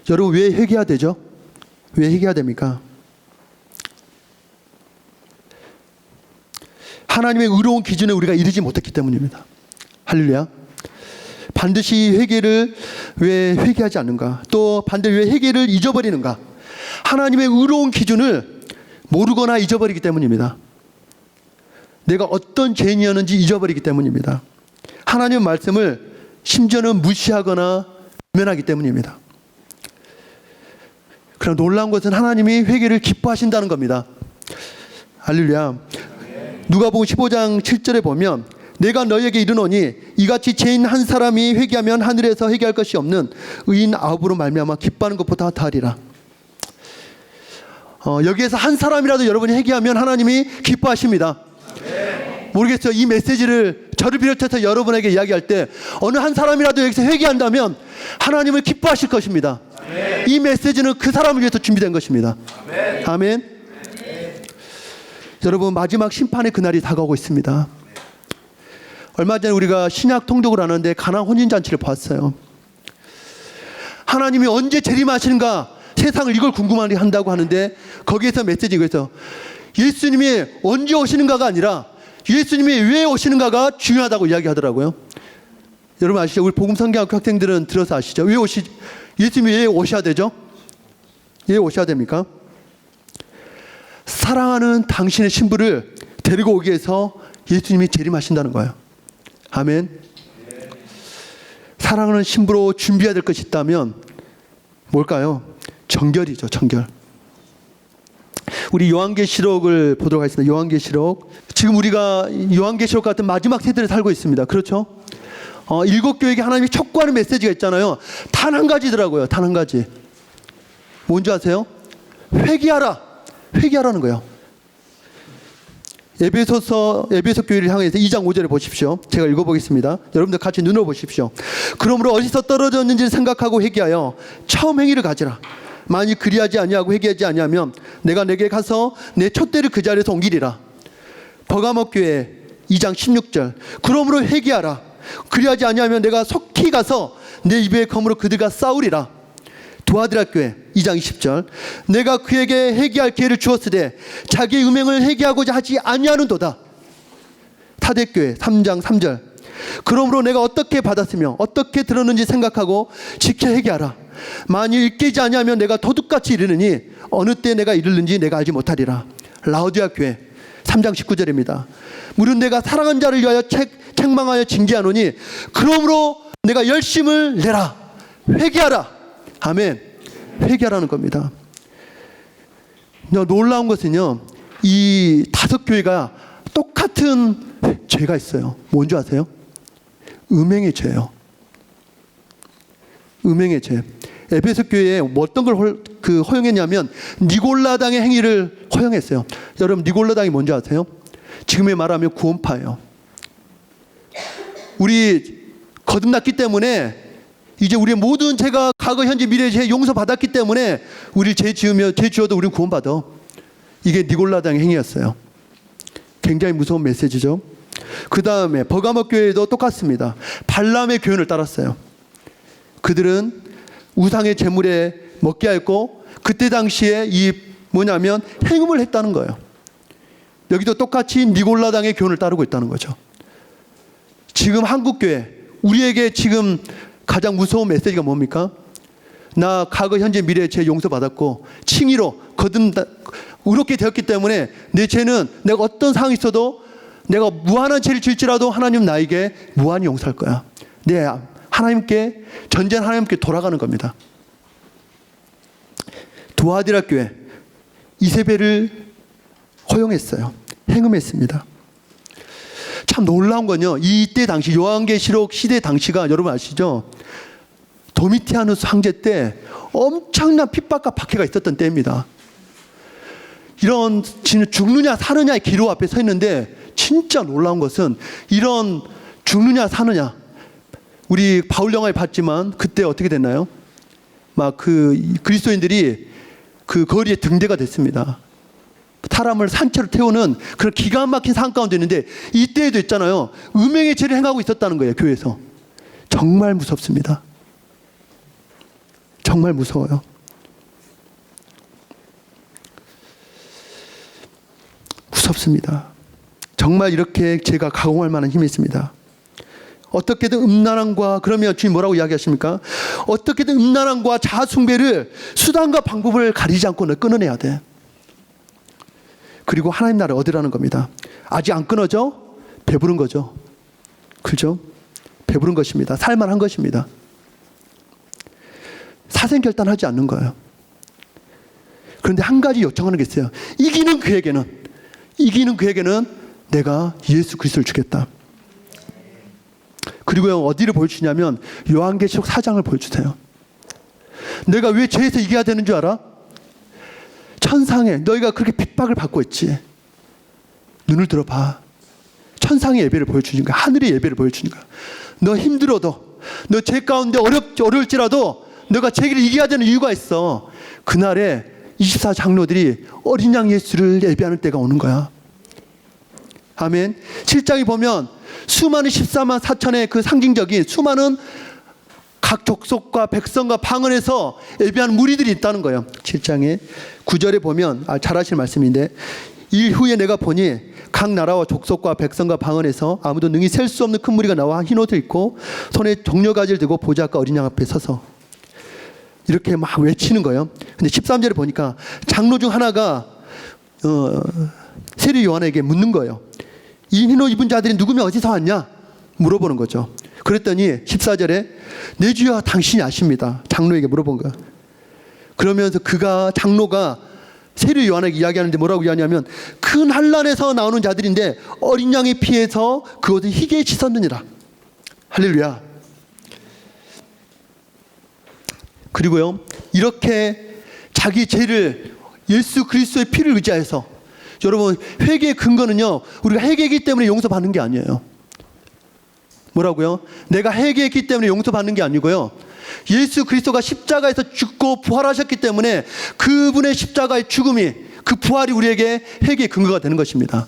Speaker 1: 여러분, 왜 회개해야 되죠? 왜 회개해야 됩니까? 하나님의 의로운 기준에 우리가 이르지 못했기 때문입니다. 할렐루야. 반드시 회개를 왜 회개하지 않는가? 또 반대로 왜 회개를 잊어버리는가? 하나님의 의로운 기준을 모르거나 잊어버리기 때문입니다. 내가 어떤 죄인이었는지 잊어버리기 때문입니다. 하나님의 말씀을 심지어는 무시하거나 외면하기 때문입니다. 그럼 놀라운 것은 하나님이 회개를 기뻐하신다는 겁니다. 할렐루야. 누가복음 15장 7절에 보면 내가 너희에게 이르노니 이같이 죄인 한 사람이 회개하면 하늘에서 회개할 것이 없는 의인 9으로 말미암아 기뻐하는 것보다 더하리라. 여기에서 한 사람이라도 여러분이 회개하면 하나님이 기뻐하십니다. 모르겠어요. 이 메시지를 저를 비롯해서 여러분에게 이야기할 때 어느 한 사람이라도 여기서 회개한다면 하나님을 기뻐하실 것입니다. 이 메시지는 그 사람을 위해서 준비된 것입니다. 아멘. 여러분, 마지막 심판의 그날이 다가오고 있습니다. 얼마 전에 우리가 신약 통독을 하는데 가나안 혼인잔치를 봤어요. 하나님이 언제 재림하시는가, 세상을 이걸 궁금하게 한다고 하는데 거기에서 메시지가 그래서 예수님이 언제 오시는가가 아니라 예수님이 왜 오시는가가 중요하다고 이야기하더라고요. 여러분 아시죠? 우리 복음성경학교 학생들은 들어서 아시죠? 예수님이 왜 오셔야 되죠? 왜 오셔야 됩니까? 사랑하는 당신의 신부를 데리고 오기 위해서 예수님이 재림하신다는 거예요. 아멘. 사랑하는 신부로 준비해야 될 것이 있다면 뭘까요? 정결이죠. 정결. 우리 요한계시록을 보도록 하겠습니다. 요한계시록. 지금 우리가 요한계시록 같은 마지막 세대를 살고 있습니다. 그렇죠? 일곱 교회에게 하나님이 촉구하는 메시지가 있잖아요. 단 한 가지더라고요. 단 한 가지. 뭔지 아세요? 회개하라. 회개하라는 거예요. 에베소 교회를 향해서 2장 5절에 보십시오. 제가 읽어보겠습니다. 여러분들 같이 눈으로 보십시오. 그러므로 어디서 떨어졌는지를 생각하고 회개하여 처음 행위를 가지라. 만일 그리하지 아니하고 회개하지 아니하면 내가 내게 가서 내 촛대를 그 자리에서 옮기리라. 버가모 교회 2장 16절. 그러므로 회개하라. 그리하지 아니하면 내가 속히 가서 내 입의 검으로 그들과 싸우리라. 두아드라 교회 2장 20절. 내가 그에게 회개할 기회를 주었으되 자기의 음행을 회개하고자 하지 아니하는도다. 타देख교회 3장 3절. 그러므로 내가 어떻게 받았으며 어떻게 들었는지 생각하고 지켜 회개하라. 만일 깨지 아니하면 내가 도둑같이 이르느니 어느 때 내가 이르는지 내가 알지 못하리라. 라오디아 교회 3장 19절입니다. 무릇 내가 사랑한 자를 위하여 책망하여 징계하노니 그러므로 내가 열심을 내라. 회개하라. 아멘. 회개하라는 겁니다. 놀라운 것은요, 이 5교회가 똑같은 죄가 있어요. 뭔지 아세요? 음행의 죄예요. 음행의 죄. 에베소 교회에 어떤 걸 허용했냐면 니골라당의 행위를 허용했어요. 여러분, 니골라당이 뭔지 아세요? 지금에 말하면 구원파예요. 우리 거듭났기 때문에 이제 우리의 모든 죄가 과거, 현재, 미래의 죄 용서받았기 때문에 우리 죄 지어도 우리는 구원받아. 이게 니골라당의 행위였어요. 굉장히 무서운 메시지죠. 그 다음에 버가모 교회도 똑같습니다. 발람의 교훈을 따랐어요. 그들은 우상의 제물에 먹게 하였고 그때 당시에 이 뭐냐면 행음을 했다는 거예요. 여기도 똑같이 니골라당의 교훈을 따르고 있다는 거죠. 지금 한국교회, 우리에게 지금 가장 무서운 메시지가 뭡니까? 나 과거, 현재, 미래의 죄 용서받았고 칭의로 의롭게 되었기 때문에 내 죄는 내가 어떤 상황이 있어도 내가 무한한 죄를 질지라도 하나님 나에게 무한히 용서할 거야. 내 하나님께, 전쟁 하나님께 돌아가는 겁니다. 두아디라 교회 이세벨을 허용했어요. 행음했습니다. 참 놀라운 건요, 이때 당시 요한계시록 시대 당시가 여러분 아시죠? 도미티아누스 황제 때 엄청난 핍박과 박해가 있었던 때입니다. 이런 죽느냐 사느냐의 기로 앞에 서 있는데 진짜 놀라운 것은 이런 죽느냐 사느냐, 우리 바울 영화에 봤지만 그때 어떻게 됐나요? 막 그리스도인들이 그 거리에 등대가 됐습니다. 사람을 산채로 태우는 그런 기가 막힌 상황 가운데 있는데 이때에도 있잖아요. 음행의 죄를 행하고 있었다는 거예요. 교회에서. 정말 무섭습니다. 정말 무서워요. 무섭습니다. 정말 이렇게 죄가 가공할 만한 힘이 있습니다. 어떻게든 음란함과, 그러면 주님 뭐라고 이야기하십니까? 어떻게든 음란함과 자아숭배를 수단과 방법을 가리지 않고 끊어내야 돼. 그리고 하나님 나라를 얻으라는 겁니다. 아직 안 끊어져? 배부른 거죠. 그렇죠? 배부른 것입니다. 살만한 것입니다. 사생결단하지 않는 거예요. 그런데 한 가지 요청하는 게 있어요. 이기는 그에게는 내가 예수 그리스도를 주겠다. 그리고 어디를 보여주냐면 요한계시록 4장을 보여주세요. 내가 왜 죄에서 이겨야 되는 줄 알아? 천상에 너희가 그렇게 핍박을 받고 있지. 눈을 들어봐. 천상의 예배를 보여주는 거야. 하늘의 예배를 보여주는 거야. 너 힘들어도, 너 죄 가운데 어려울지라도 너가 죄를 이겨야 되는 이유가 있어. 그날에 24장로들이 어린 양 예수를 예배하는 때가 오는 거야. 아멘. 7장에 보면 수많은 14만 4천의 그 상징적인 수많은 각 족속과 백성과 방언에서 예배하는 무리들이 있다는 거예요. 7장에 9절에 보면 잘 아시는 말씀인데, 일 후에 내가 보니 각 나라와 족속과 백성과 방언에서 아무도 능히 셀 수 없는 큰 무리가 나와 흰 옷을 입고 손에 종려가지를 들고 보좌 앞과 어린 양 앞에 서서 이렇게 막 외치는 거예요. 근데 13절에 보니까 장로 중 하나가 세례 요한에게 묻는 거예요. 이 흰 옷 입은 자들이 누구며 어디서 왔냐? 물어보는 거죠. 그랬더니 14절에 내 주여 당신이 아십니다. 장로에게 물어본 거야. 그러면서 장로가 세례 요한에게 이야기하는데 뭐라고 이야기하냐면, 큰 환난에서 나오는 자들인데 어린 양의 피에서 그 옷을 희게 씻었느니라. 할렐루야. 그리고요, 이렇게 자기 죄를 예수 그리스도의 피를 의지해서, 여러분, 회개의 근거는요, 우리가 회개했기 때문에 용서받는 게 아니에요. 뭐라고요? 내가 회개했기 때문에 용서받는 게 아니고요, 예수 그리스도가 십자가에서 죽고 부활하셨기 때문에 그분의 십자가의 죽음이, 그 부활이 우리에게 회개의 근거가 되는 것입니다.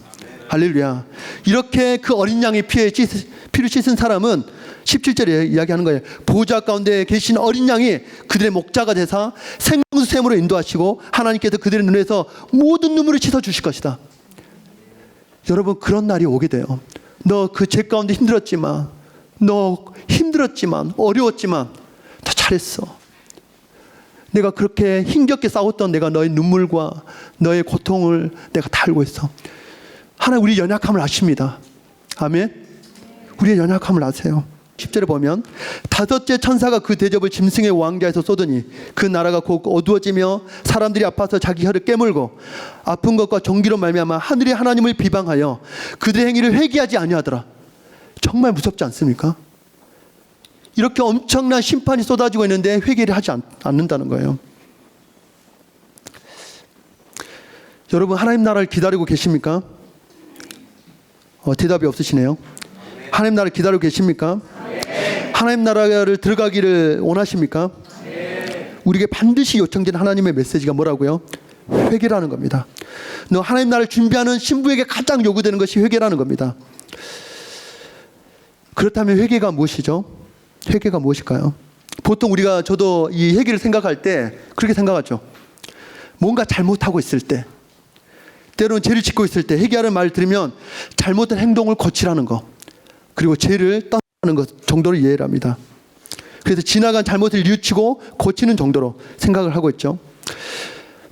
Speaker 1: 할렐루야. 이렇게 그 어린 양의 피를 씻은 사람은 17절에 이야기하는 거예요. 보좌 가운데 계신 어린 양이 그들의 목자가 되사 생수샘으로 인도하시고 하나님께서 그들의 눈에서 모든 눈물을 씻어 주실 것이다. 여러분, 그런 날이 오게 돼요. 너 그 죄 가운데 힘들었지만, 어려웠지만 다 잘했어. 내가 그렇게 힘겹게 싸웠던 내가 너의 눈물과 너의 고통을 내가 다 알고 있어. 하나님 우리 연약함을 아십니다. 아멘. 우리의 연약함을 아세요. 10절에 보면 다섯째 천사가 그 대접을 짐승의 왕좌에서 쏟으니 그 나라가 곧 어두워지며 사람들이 아파서 자기 혀를 깨물고 아픈 것과 종기로 말미암아 하늘이 하나님을 비방하여 그들의 행위를 회개하지 아니하더라. 정말 무섭지 않습니까? 이렇게 엄청난 심판이 쏟아지고 있는데 회개를 하지 않는다는 거예요. 여러분, 하나님 나라를 기다리고 계십니까? 대답이 없으시네요. 하나님 나라를 기다리고 계십니까? 하나님 나라를 들어가기를 원하십니까? 우리에게 반드시 요청된 하나님의 메시지가 뭐라고요? 회개라는 겁니다. 너 하나님 나라를 준비하는 신부에게 가장 요구되는 것이 회개라는 겁니다. 그렇다면 회개가 무엇이죠? 회개가 무엇일까요? 보통 저도 이 회개를 생각할 때 그렇게 생각하죠. 뭔가 잘못하고 있을 때, 때로는 죄를 짓고 있을 때 회개하는 말을 들으면 잘못된 행동을 고치라는 거, 그리고 죄를 떠나는 것 정도로 이해를 합니다. 그래서 지나간 잘못을 뉘우치고 고치는 정도로 생각을 하고 있죠.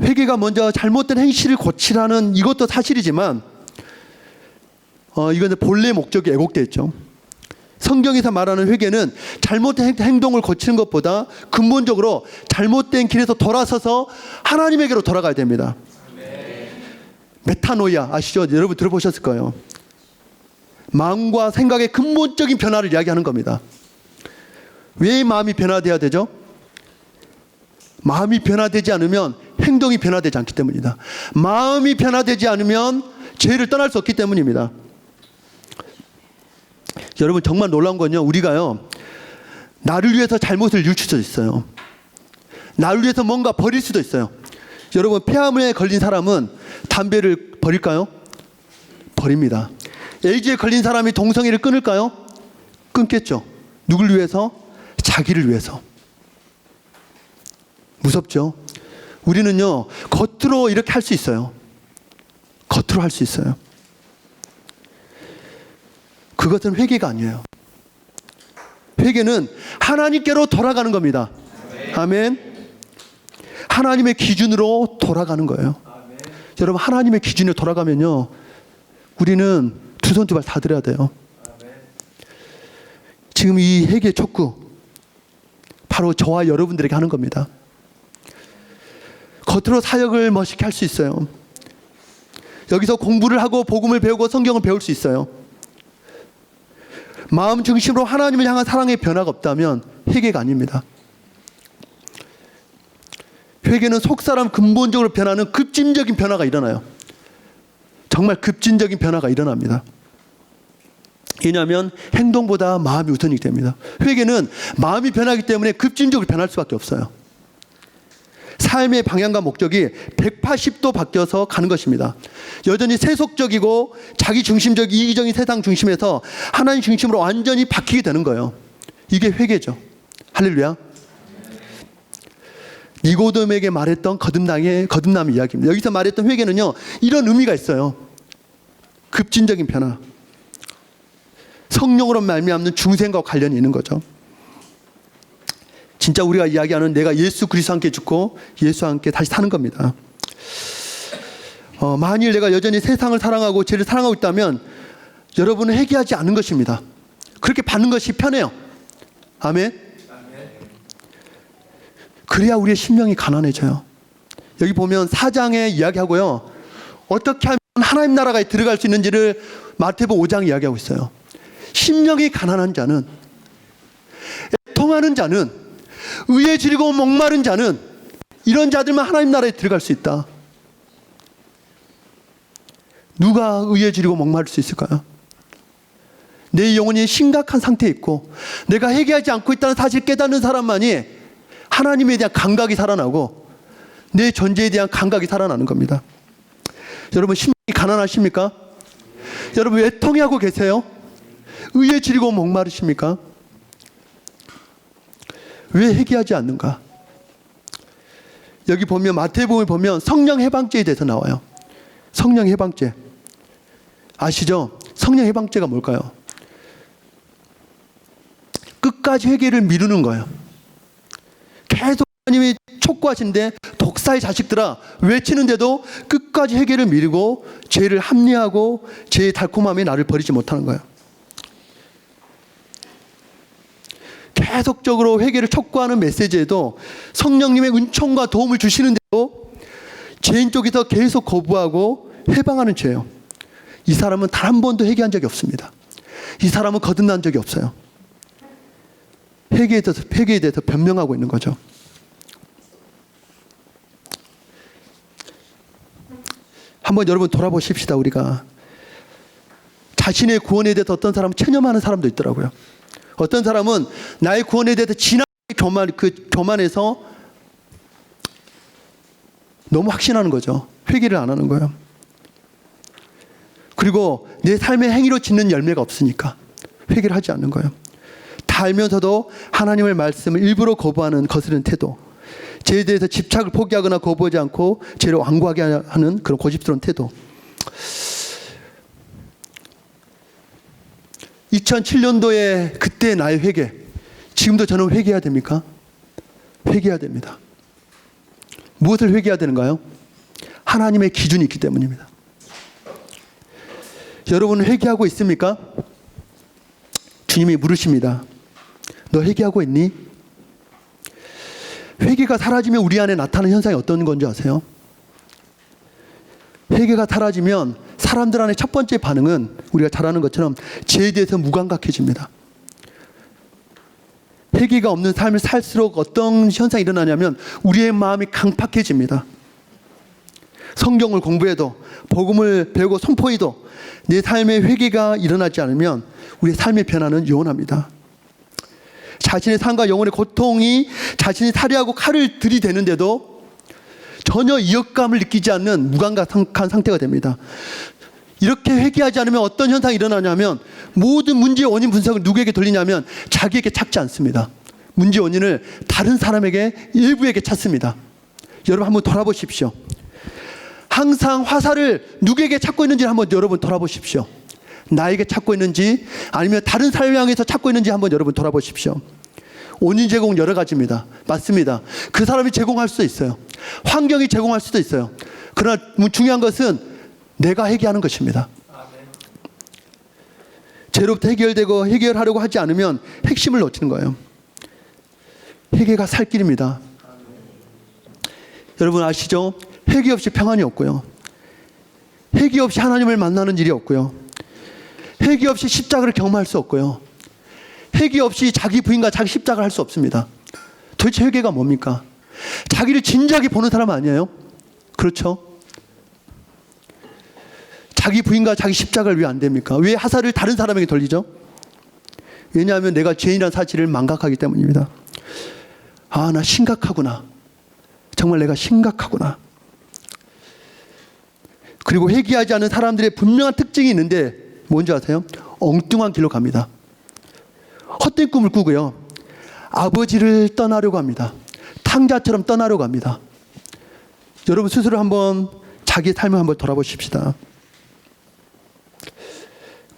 Speaker 1: 회개가 먼저 잘못된 행실을 고치라는 이것도 사실이지만 이건 본래 목적이 왜곡되어 있죠. 성경에서 말하는 회개는 잘못된 행동을 고치는 것보다 근본적으로 잘못된 길에서 돌아서서 하나님에게로 돌아가야 됩니다. 메타노이아 아시죠? 여러분 들어보셨을 거예요. 마음과 생각의 근본적인 변화를 이야기하는 겁니다. 왜 마음이 변화돼야 되죠? 마음이 변화되지 않으면 행동이 변화되지 않기 때문이다. 마음이 변화되지 않으면 죄를 떠날 수 없기 때문입니다. 여러분, 정말 놀라운 건요, 우리가요, 나를 위해서 잘못을 뉘우칠 수도 있어요. 나를 위해서 뭔가 버릴 수도 있어요. 여러분, 폐암에 걸린 사람은 담배를 버릴까요? 버립니다. 에이즈에 걸린 사람이 동성애를 끊을까요? 끊겠죠. 누굴 위해서? 자기를 위해서. 무섭죠? 우리는요, 겉으로 이렇게 할 수 있어요. 겉으로 할 수 있어요. 그것은 회개가 아니에요. 회개는 하나님께로 돌아가는 겁니다. 아멘. 하나님의 기준으로 돌아가는 거예요. 여러분, 하나님의 기준으로 돌아가면요, 우리는 두 손 두 발 다 들어야 돼요. 지금 이 회개 촉구 바로 저와 여러분들에게 하는 겁니다. 겉으로 사역을 멋있게 할 수 있어요. 여기서 공부를 하고 복음을 배우고 성경을 배울 수 있어요. 마음 중심으로 하나님을 향한 사랑의 변화가 없다면 회개가 아닙니다. 회개는 속사람 근본적으로 변하는 급진적인 변화가 일어나요. 정말 급진적인 변화가 일어납니다. 왜냐하면 행동보다 마음이 우선이 됩니다. 회개는 마음이 변하기 때문에 급진적으로 변할 수밖에 없어요. 삶의 방향과 목적이 180도 바뀌어서 가는 것입니다. 여전히 세속적이고 자기 중심적 이기적인 세상 중심에서 하나님 중심으로 완전히 바뀌게 되는 거예요. 이게 회개죠. 할렐루야. 니고데모에게 말했던 거듭남의 이야기입니다. 여기서 말했던 회개는요, 이런 의미가 있어요. 급진적인 변화. 성령으로 말미암는 중생과 관련이 있는 거죠. 진짜 우리가 이야기하는 내가 예수 그리스도와 함께 죽고 예수와 함께 다시 사는 겁니다. 만일 내가 여전히 세상을 사랑하고 죄를 사랑하고 있다면 여러분은 회개하지 않은 것입니다. 그렇게 받는 것이 편해요. 아멘. 그래야 우리의 심령이 가난해져요. 여기 보면 4장에 이야기하고요, 어떻게 하면 하나님 나라에 들어갈 수 있는지를 마태복음 5장에 이야기하고 있어요. 심령이 가난한 자는 애통하는 자는, 의에 질고 목마른 자는, 이런 자들만 하나님 나라에 들어갈 수 있다. 누가 의에 질고 목마를 수 있을까요? 내 영혼이 심각한 상태에 있고 내가 회개하지 않고 있다는 사실을 깨닫는 사람만이 하나님에 대한 감각이 살아나고 내 존재에 대한 감각이 살아나는 겁니다. 여러분, 심히 가난하십니까? 여러분, 애통해하고 계세요? 의에 질고 목마르십니까? 왜 회개하지 않는가? 여기 보면, 마태복음에 보면 성령 해방죄에 대해서 나와요. 성령 해방죄 아시죠? 성령 해방죄가 뭘까요? 끝까지 회개를 미루는 거예요. 계속 하나님이 촉구하시는데 독사의 자식들아 외치는데도 끝까지 회개를 미루고 죄를 합리하고 죄의 달콤함에 나를 버리지 못하는 거예요. 계속적으로 회개를 촉구하는 메시지에도 성령님의 은총과 도움을 주시는데도 죄인 쪽에서 계속 거부하고 해방하는 죄예요. 이 사람은 단 한 번도 회개한 적이 없습니다. 이 사람은 거듭난 적이 없어요. 회개에 대해서 변명하고 있는 거죠. 한번 여러분 돌아보십시다. 우리가 자신의 구원에 대해서 어떤 사람은 체념하는 사람도 있더라고요. 어떤 사람은 나의 구원에 대해서 진하게 교만해서 너무 확신하는 거죠. 회개를 안 하는 거예요. 그리고 내 삶의 행위로 짓는 열매가 없으니까 회개를 하지 않는 거예요. 다 알면서도 하나님의 말씀을 일부러 거부하는 거스른 태도, 죄에 대해서 집착을 포기하거나 거부하지 않고 죄를 완고하게 하는 그런 고집스러운 태도. 2007년도에 그때 나의 회개, 지금도 저는 회개해야 됩니까? 회개해야 됩니다. 무엇을 회개해야 되는가요? 하나님의 기준이 있기 때문입니다. 여러분은 회개하고 있습니까? 주님이 물으십니다. 너 회개하고 있니? 회개가 사라지면 우리 안에 나타나는 현상이 어떤 건지 아세요? 회개가 사라지면 사람들 안에 첫 번째 반응은 우리가 잘 아는 것처럼 죄에 대해서 무감각해집니다. 회개가 없는 삶을 살수록 어떤 현상이 일어나냐면 우리의 마음이 강팍해집니다. 성경을 공부해도 복음을 배우고 선포해도 내 삶에 회개가 일어나지 않으면 우리의 삶의 변화는 요원합니다. 자신의 삶과 영혼의 고통이 자신이 살해하고 칼을 들이대는데도 전혀 이역감을 느끼지 않는 무감각한 상태가 됩니다. 이렇게 회개하지 않으면 어떤 현상이 일어나냐면 모든 문제의 원인 분석을 누구에게 돌리냐면 자기에게 찾지 않습니다. 문제의 원인을 다른 사람에게, 일부에게 찾습니다. 여러분 한번 돌아보십시오. 항상 화살을 누구에게 찾고 있는지 한번 여러분 돌아보십시오. 나에게 찾고 있는지 아니면 다른 사람을 향해서 찾고 있는지 한번 여러분 돌아보십시오. 원인 제공은 여러 가지입니다. 맞습니다. 그 사람이 제공할 수도 있어요. 환경이 제공할 수도 있어요. 그러나 중요한 것은 내가 해결하는 것입니다. 죄로부터 해결되고 해결하려고 하지 않으면 핵심을 놓치는 거예요. 회개가 살 길입니다. 여러분 아시죠? 회개 없이 평안이 없고요. 회개 없이 하나님을 만나는 일이 없고요. 회개 없이 십자가를 경험할 수 없고요. 회개 없이 자기 부인과 자기 십자가를 할 수 없습니다. 도대체 회개가 뭡니까? 자기를 진지하게 보는 사람 아니에요? 그렇죠? 자기 부인과 자기 십자가를 왜 안 됩니까? 왜 화살을 다른 사람에게 돌리죠? 왜냐하면 내가 죄인이라는 사실을 망각하기 때문입니다. 아, 나 심각하구나. 정말 내가 심각하구나. 그리고 회개하지 않은 사람들의 분명한 특징이 있는데 뭔지 아세요? 엉뚱한 길로 갑니다. 헛된 꿈을 꾸고요. 아버지를 떠나려고 합니다. 탕자처럼 떠나려고 합니다. 여러분 스스로 한번 자기 삶을 한번 돌아보십시다.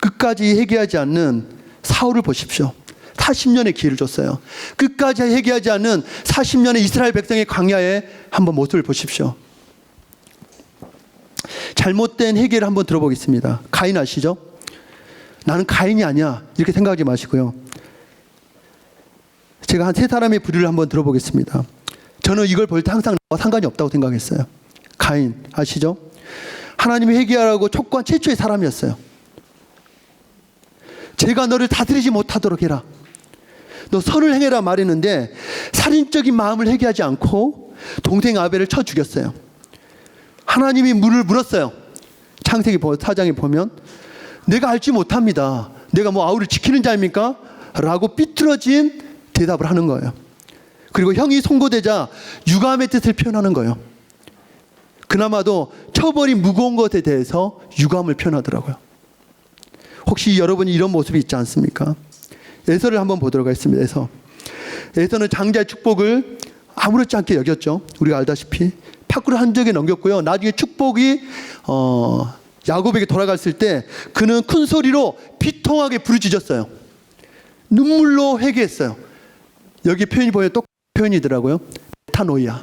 Speaker 1: 끝까지 회개하지 않는 사울을 보십시오. 40년의 기회를 줬어요. 끝까지 회개하지 않는 40년의 이스라엘 백성의 광야에 한번 모습을 보십시오. 잘못된 회개를 한번 들어보겠습니다. 가인 아시죠? 나는 가인이 아니야 이렇게 생각하지 마시고요. 제가 한 세 사람의 부류를 한번 들어보겠습니다. 저는 이걸 볼 때 항상 상관이 없다고 생각했어요. 가인 아시죠? 하나님이 회개하라고 촉구한 최초의 사람이었어요. 제가 너를 다스리지 못하도록 해라. 너 선을 행해라 말했는데 살인적인 마음을 회개하지 않고 동생 아벨을 쳐 죽였어요. 하나님이 물었어요. 창세기 4장에 보면 내가 알지 못합니다. 내가 뭐 아우를 지키는 자입니까? 라고 삐뚤어진 대답을 하는 거예요. 그리고 형이 송고되자 유감의 뜻을 표현하는 거예요. 그나마도 처벌이 무거운 것에 대해서 유감을 표현하더라고요. 혹시 여러분이 이런 모습이 있지 않습니까? 에서를 한번 보도록 하겠습니다. 에서는 장자의 축복을 아무렇지 않게 여겼죠. 우리가 알다시피 파쿠를 한 적에 넘겼고요. 나중에 축복이 야곱에게 돌아갔을 때 그는 큰 소리로 비통하게 부르짖었어요. 눈물로 회개했어요. 여기 표현이 보면 똑같은 표현이더라고요. 메타노이아.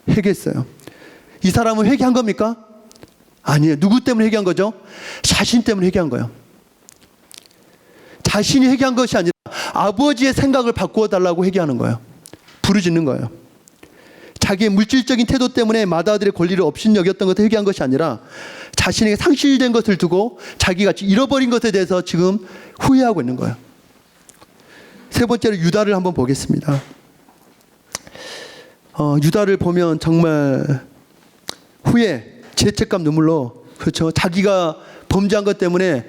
Speaker 1: 회개했어요. 이 사람은 회개한 겁니까? 아니에요. 누구 때문에 회개한 거죠? 자신 때문에 회개한 거예요. 자신이 회개한 것이 아니라 아버지의 생각을 바꾸어 달라고 회개하는 거예요. 부르짖는 거예요. 자기의 물질적인 태도 때문에 맏아들의 권리를 업신여겼던 것을 회개한 것이 아니라 자신에게 상실된 것을 두고 자기가 잃어버린 것에 대해서 지금 후회하고 있는 거예요. 세 번째로 유다를 한번 보겠습니다. 유다를 보면 정말 후회, 죄책감 눈물로, 그렇죠. 자기가 범죄한 것 때문에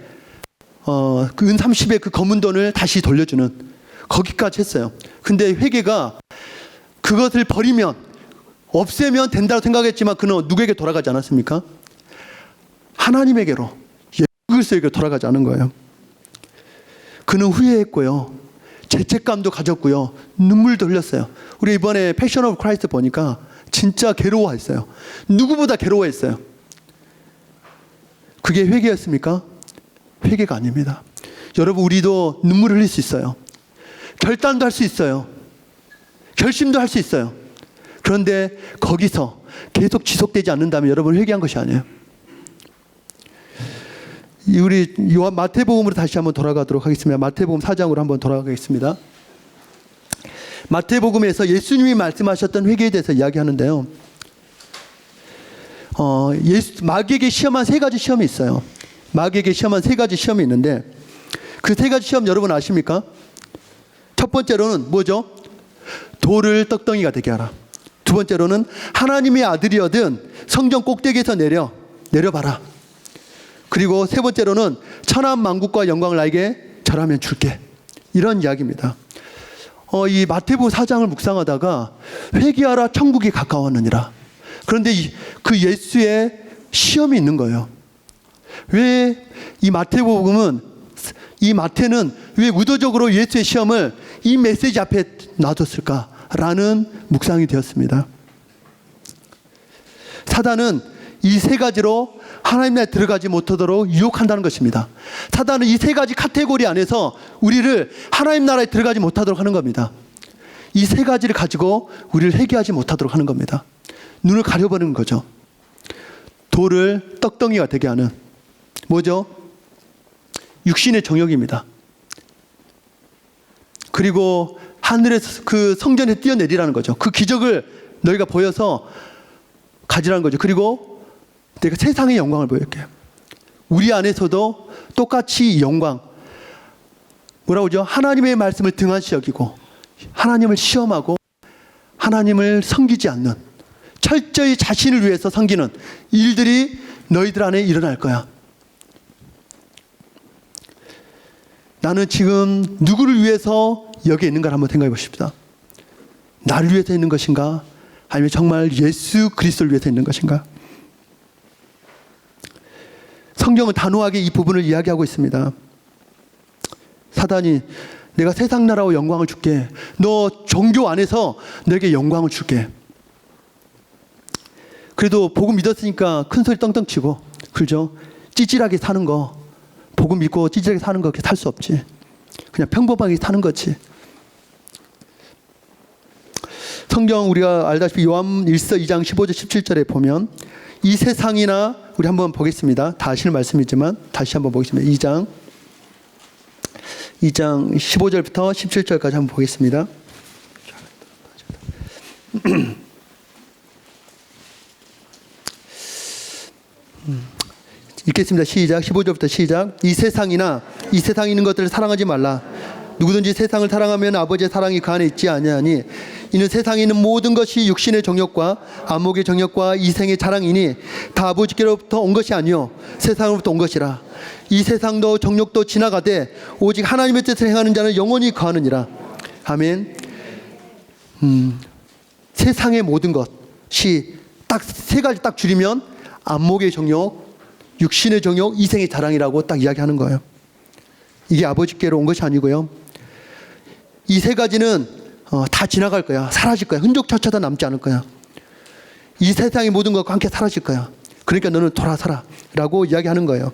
Speaker 1: 그 은 30의 그 검은 돈을 다시 돌려주는 거기까지 했어요. 근데 회개가 그것을 버리면 없애면 된다고 생각했지만 그는 누구에게 돌아가지 않았습니까? 하나님에게로, 예수 그리스도에게 돌아가지 않은 거예요. 그는 후회했고요. 죄책감도 가졌고요. 눈물도 흘렸어요. 우리 이번에 패션 오브 크라이스트 보니까 진짜 괴로워했어요. 누구보다 괴로워했어요. 그게 회개였습니까? 회개가 아닙니다. 여러분, 우리도 눈물을 흘릴 수 있어요. 결단도 할 수 있어요. 결심도 할 수 있어요. 그런데 거기서 계속 지속되지 않는다면 여러분 회개한 것이 아니에요. 우리 마태복음으로 다시 한번 돌아가도록 하겠습니다. 마태복음 4장으로 한번 돌아가겠습니다. 마태복음에서 예수님이 말씀하셨던 회개에 대해서 이야기하는데요. 마귀에게 시험한 3가지 시험이 있어요. 마귀에게 시험한 3가지 시험이 있는데 그 3가지 시험 여러분 아십니까? 첫 번째로는 뭐죠? 돌을 떡덩이가 되게 하라. 두 번째로는 하나님의 아들이어든 성전 꼭대기에서 내려봐라. 그리고 세 번째로는 천한 만국과 영광을 나에게 절하면 줄게. 이런 이야기입니다. 이 마태복음 4장을 묵상하다가 회개하라 천국이 가까웠느니라. 그런데 그 예수의 시험이 있는 거예요. 왜 이 마태복음은 이 마태는 왜 의도적으로 예수의 시험을 이 메시지 앞에 놔뒀을까라는 묵상이 되었습니다. 사단은 이 3가지로 하나님 나라에 들어가지 못하도록 유혹한다는 것입니다. 사단은 이 3가지 카테고리 안에서 우리를 하나님 나라에 들어가지 못하도록 하는 겁니다. 이 3가지를 가지고 우리를 회개하지 못하도록 하는 겁니다. 눈을 가려버리는 거죠. 돌을 떡덩이가 되게 하는 뭐죠? 육신의 정욕입니다. 그리고 하늘에서 그 성전에 뛰어내리라는 거죠. 그 기적을 너희가 보여서 가지라는 거죠. 그리고 내가 세상의 영광을 보여줄게요. 우리 안에서도 똑같이 영광, 뭐라고 하죠? 하나님의 말씀을 등한시 여기고 하나님을 시험하고 하나님을 섬기지 않는, 철저히 자신을 위해서 섬기는 일들이 너희들 안에 일어날 거야. 나는 지금 누구를 위해서 여기에 있는가를 한번 생각해 보십시다. 나를 위해서 있는 것인가? 아니면 정말 예수 그리스도를 위해서 있는 것인가? 성경은 단호하게 이 부분을 이야기하고 있습니다. 사단이 내가 세상 나라와 영광을 줄게. 너 종교 안에서 너에게 영광을 줄게. 그래도 복음 믿었으니까 큰 소리 떵떵 치고, 그죠? 찌질하게 사는 거, 복음 믿고 찌질하게 사는 거 그렇게 살 수 없지. 그냥 평범하게 사는 거지. 성경 우리가 알다시피 요한일서 2장 15절 17절에 보면 이 세상이나, 우리 한번 보겠습니다. 다 아시는 말씀이지만 다시 한번 보겠습니다. 2장 15절부터 17절까지 한번 보겠습니다. 읽겠습니다. 시작. 15절부터 시작. 이 세상이나 이 세상에 있는 것들을 사랑하지 말라. 누구든지 세상을 사랑하면 아버지의 사랑이 그 안에 있지 아니하니 이는 세상에 있는 모든 것이 육신의 정욕과 안목의 정욕과 이생의 자랑이니 다 아버지께로부터 온 것이 아니요 세상으로부터 온 것이라. 이 세상도 정욕도 지나가되 오직 하나님의 뜻을 행하는 자는 영원히 거하느니라. 아멘. 세상의 모든 것이 딱 세 가지 딱 줄이면 안목의 정욕, 육신의 정욕, 이생의 자랑이라고 딱 이야기하는 거예요. 이게 아버지께로 온 것이 아니고요. 이 세 가지는 다 지나갈 거야. 사라질 거야. 흔적조차도 남지 않을 거야. 이 세상의 모든 것과 함께 사라질 거야. 그러니까 너는 돌아서라 라고 이야기하는 거예요.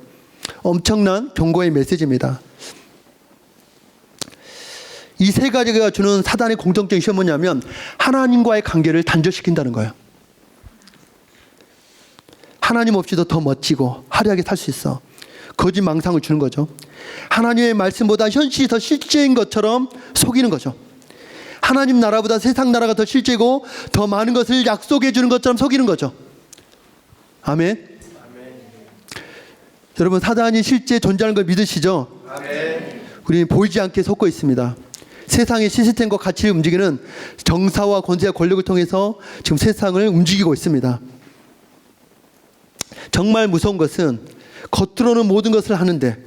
Speaker 1: 엄청난 경고의 메시지입니다. 이 세 가지가 주는 사단의 공통적인 시험은 뭐냐면 하나님과의 관계를 단절시킨다는 거예요. 하나님 없이도 더 멋지고 화려하게 살 수 있어. 거짓 망상을 주는 거죠. 하나님의 말씀보다 현실이 더 실제인 것처럼 속이는 거죠. 하나님 나라보다 세상 나라가 더 실제고 더 많은 것을 약속해 주는 것처럼 속이는 거죠. 아멘. 여러분, 사단이 실제 존재하는 걸 믿으시죠? 아멘. 우리는 보이지 않게 속고 있습니다. 세상의 시스템과 가치를 움직이는 정사와 권세와 권력을 통해서 지금 세상을 움직이고 있습니다. 정말 무서운 것은 겉으로는 모든 것을 하는데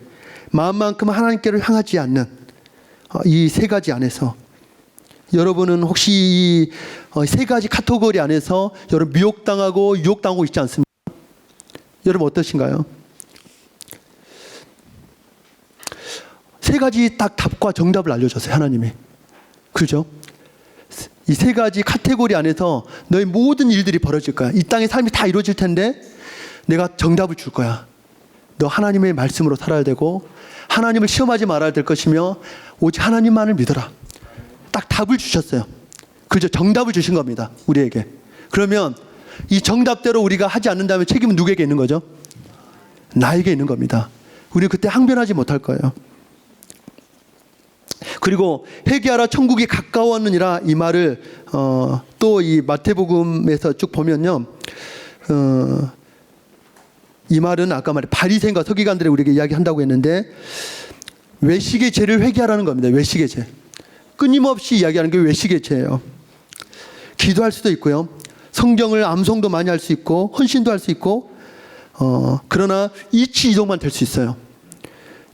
Speaker 1: 마음만큼 하나님께로 향하지 않는 이 세 가지 안에서 여러분은 혹시 이 세 가지 카테고리 안에서 여러분 미혹당하고 유혹당하고 있지 않습니까? 여러분 어떠신가요? 세 가지 딱 답과 정답을 알려줬어요, 하나님이. 그죠? 이 세 가지 카테고리 안에서 너의 모든 일들이 벌어질 거야. 이 땅의 삶이 다 이루어질 텐데 내가 정답을 줄 거야. 너 하나님의 말씀으로 살아야 되고 하나님을 시험하지 말아야 될 것이며 오직 하나님만을 믿어라. 딱 답을 주셨어요. 그죠? 정답을 주신 겁니다, 우리에게. 그러면 이 정답대로 우리가 하지 않는다면 책임은 누구에게 있는 거죠? 나에게 있는 겁니다. 우리는 그때 항변하지 못할 거예요. 그리고 회개하라 천국이 가까웠느니라 이 말을 또 이 마태복음에서 쭉 보면요, 이 말은 아까 말해 바리새인과 서기관들이 우리에게 이야기한다고 했는데 외식의 죄를 회개하라는 겁니다. 외식의 죄. 끊임없이 이야기하는 게 외식의 죄예요. 기도할 수도 있고요, 성경을 암송도 많이 할 수 있고 헌신도 할 수 있고 그러나 이치 이동만 될 수 있어요.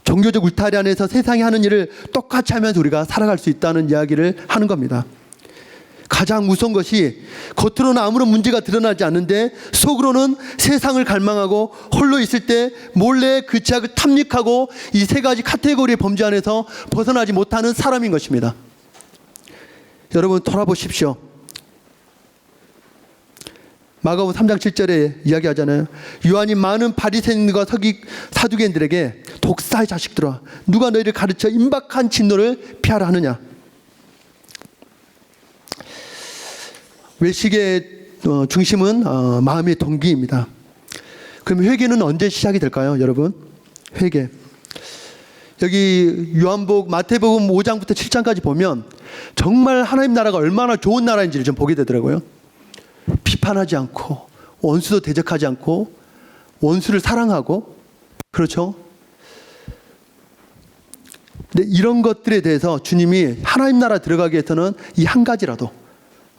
Speaker 1: 종교적 울타리 안에서 세상이 하는 일을 똑같이 하면서 우리가 살아갈 수 있다는 이야기를 하는 겁니다. 가장 무서운 것이 겉으로는 아무런 문제가 드러나지 않는데 속으로는 세상을 갈망하고 홀로 있을 때 몰래 그 죄악을 탐닉하고 이 세 가지 카테고리의 범죄 안에서 벗어나지 못하는 사람인 것입니다. 여러분 돌아보십시오. 마가복음 3장 7절에 이야기하잖아요. 요한이 많은 바리새인과 사두개인들에게 독사의 자식들아, 누가 너희를 가르쳐 임박한 진노를 피하라 하느냐. 외식의 중심은 마음의 동기입니다. 그럼 회개는 언제 시작이 될까요, 여러분? 회개. 여기 마태복음 5장부터 7장까지 보면 정말 하나님 나라가 얼마나 좋은 나라인지를 좀 보게 되더라고요. 비판하지 않고 원수도 대적하지 않고 원수를 사랑하고, 그렇죠? 근데 이런 것들에 대해서 주님이 하나님 나라 들어가기 위해서는 이 한 가지라도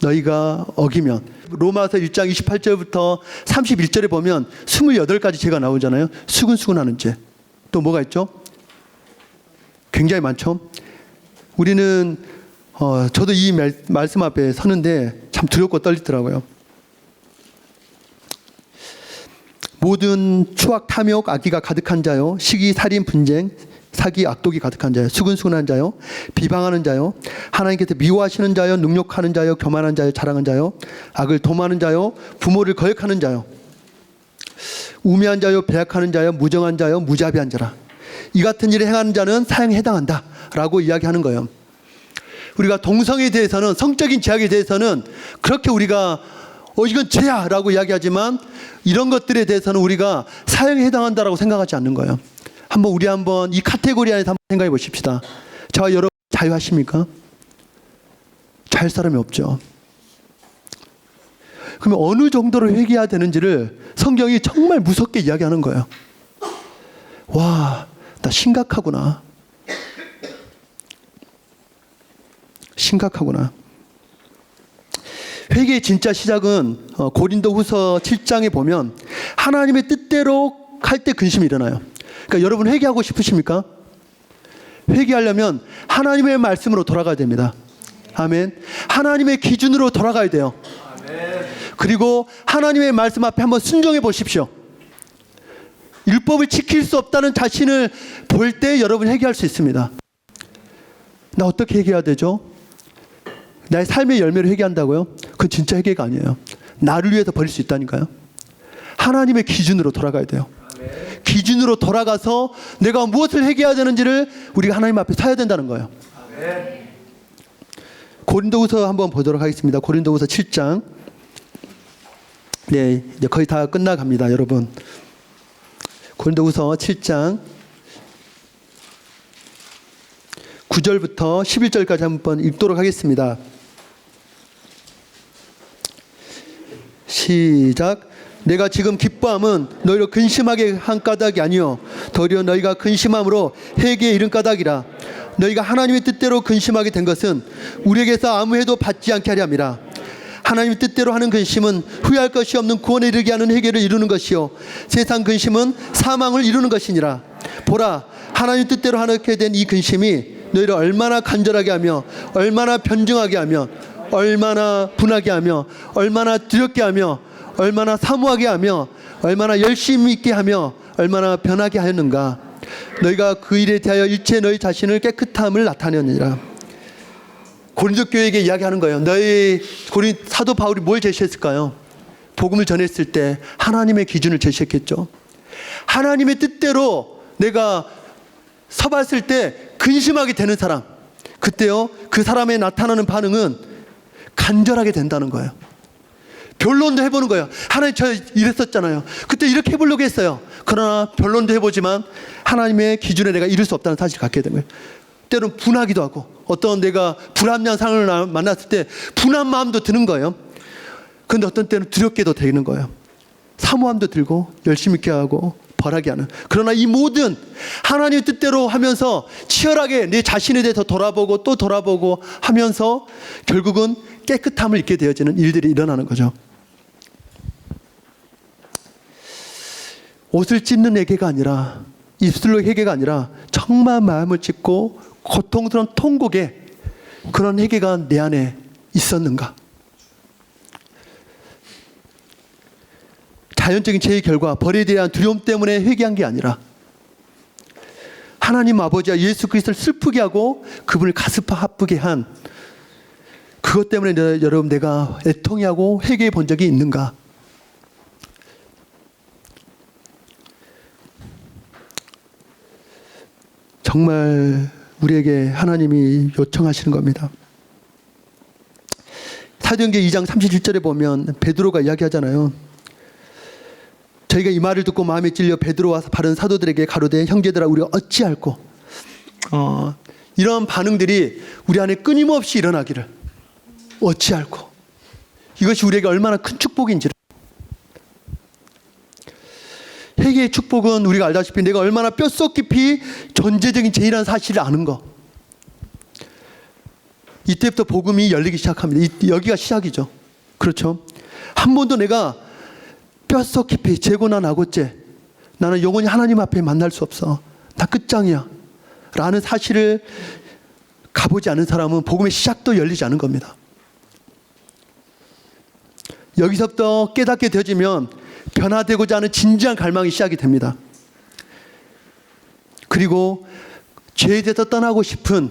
Speaker 1: 너희가 어기면, 로마서 1장 28절부터 31절에 보면 28가지 죄가 나오잖아요. 수근수근하는 죄. 또 뭐가 있죠? 굉장히 많죠. 우리는 저도 이 말씀 앞에 서는데 참 두렵고 떨리더라고요. 모든 추악, 탐욕, 악의가 가득한 자요, 시기, 살인, 분쟁, 사기, 악독이 가득한 자요, 수근수근한 자요, 비방하는 자요, 하나님께서 미워하시는 자요, 능욕하는 자요, 교만한 자요, 자랑하는 자요, 악을 도모하는 자요, 부모를 거역하는 자요, 우매한 자요, 배약하는 자요, 무정한 자요, 무자비한 자라. 이 같은 일을 행하는 자는 사형에 해당한다 라고 이야기하는 거예요. 우리가 동성에 대해서는, 성적인 제약에 대해서는 그렇게 우리가 이건 죄야 라고 이야기하지만 이런 것들에 대해서는 우리가 사형에 해당한다라고 생각하지 않는 거예요. 우리 한번 이 카테고리 안에서 한번 생각해 보십시다. 저와 여러분 자유하십니까? 자유할 사람이 없죠. 그러면 어느 정도로 회개해야 되는지를 성경이 정말 무섭게 이야기하는 거예요. 와, 나 심각하구나. 심각하구나. 회개의 진짜 시작은 고린도후서 7장에 보면 하나님의 뜻대로 할 때 근심이 일어나요. 그러니까 여러분 회개하고 싶으십니까? 회개하려면 하나님의 말씀으로 돌아가야 됩니다. 아멘. 하나님의 기준으로 돌아가야 돼요. 그리고 하나님의 말씀 앞에 한번 순종해 보십시오. 율법을 지킬 수 없다는 자신을 볼 때 여러분 회개할 수 있습니다. 나 어떻게 회개해야 되죠? 나의 삶의 열매를 회개한다고요? 그건 진짜 회개가 아니에요. 나를 위해서 버릴 수 있다니까요. 하나님의 기준으로 돌아가야 돼요. 기준으로 돌아가서 내가 무엇을 회개해야 되는지를 우리가 하나님 앞에 서야 된다는 거예요. 고린도후서 한번 보도록 하겠습니다. 고린도후서 7장. 네, 이제 거의 다 끝나갑니다, 여러분. 고린도후서 7장 9절부터 11절까지 한번 읽도록 하겠습니다. 시작. 내가 지금 기뻐함은 너희로 근심하게 한 까닭이 아니요 도리어 너희가 근심함으로 회개에 이른 까닭이라. 너희가 하나님의 뜻대로 근심하게 된 것은 우리에게서 아무 해도 받지 않게 하려 함이라. 하나님의 뜻대로 하는 근심은 후회할 것이 없는 구원에 이르게 하는 회개를 이루는 것이요 세상 근심은 사망을 이루는 것이니라. 보라, 하나님 뜻대로 하게 된 이 근심이 너희를 얼마나 간절하게 하며 얼마나 변증하게 하며 얼마나 분하게 하며 얼마나 두렵게 하며 얼마나 사모하게 하며 얼마나 열심히 있게 하며 얼마나 변하게 하였는가. 너희가 그 일에 대하여 일체 너희 자신을 깨끗함을 나타내느니라. 고린도 교회에게 이야기하는 거예요. 너희 사도 바울이 뭘 제시했을까요? 복음을 전했을 때 하나님의 기준을 제시했겠죠. 하나님의 뜻대로 내가 서봤을 때 근심하게 되는 사람, 그때요 그 사람의 나타나는 반응은 간절하게 된다는 거예요. 변론도 해보는 거예요. 하나님 저 이랬었잖아요. 그때 이렇게 해보려고 했어요. 그러나 변론도 해보지만 하나님의 기준에 내가 이룰 수 없다는 사실을 갖게 된 거예요. 때로는 분하기도 하고 어떤 내가 불합리한 상황을 만났을 때 분한 마음도 드는 거예요. 그런데 어떤 때는 두렵게도 되는 거예요. 사모함도 들고 열심히 있게 하고 벌하게 하는. 그러나 이 모든 하나님의 뜻대로 하면서 치열하게 내 자신에 대해서 돌아보고 또 돌아보고 하면서 결국은 깨끗함을 잊게 되어지는 일들이 일어나는 거죠. 옷을 찢는 회개가 아니라 입술로 회개가 아니라 정말 마음을 찢고 고통스러운 통곡에 그런 회개가 내 안에 있었는가. 자연적인 죄의 결과 벌에 대한 두려움 때문에 회개한 게 아니라 하나님 아버지와 예수 그리스도를 슬프게 하고 그분을 가슴 아프게 한 그것 때문에 여러분 내가 애통해하고 회개해 본 적이 있는가. 정말 우리에게 하나님이 요청하시는 겁니다. 사도행전 2장 37절에 보면 베드로가 이야기하잖아요. 저희가 이 말을 듣고 마음에 찔려 베드로와 바른 사도들에게 가로되 형제들아 우리가 어찌할꼬. 이런 반응들이 우리 안에 끊임없이 일어나기를. 어찌할꼬. 이것이 우리에게 얼마나 큰 축복인지를. 회개의 축복은 우리가 알다시피 내가 얼마나 뼛속 깊이 존재적인 죄인이라는 사실을 아는 것. 이때부터 복음이 열리기 시작합니다. 여기가 시작이죠. 그렇죠. 한 번도 내가 뼛속 깊이 죄고나 나고죄 나는 영원히 하나님 앞에 만날 수 없어. 나 끝장이야 라는 사실을 가보지 않은 사람은 복음의 시작도 열리지 않은 겁니다. 여기서부터 깨닫게 되어지면 변화되고자 하는 진지한 갈망이 시작이 됩니다. 그리고 죄에 대해서 떠나고 싶은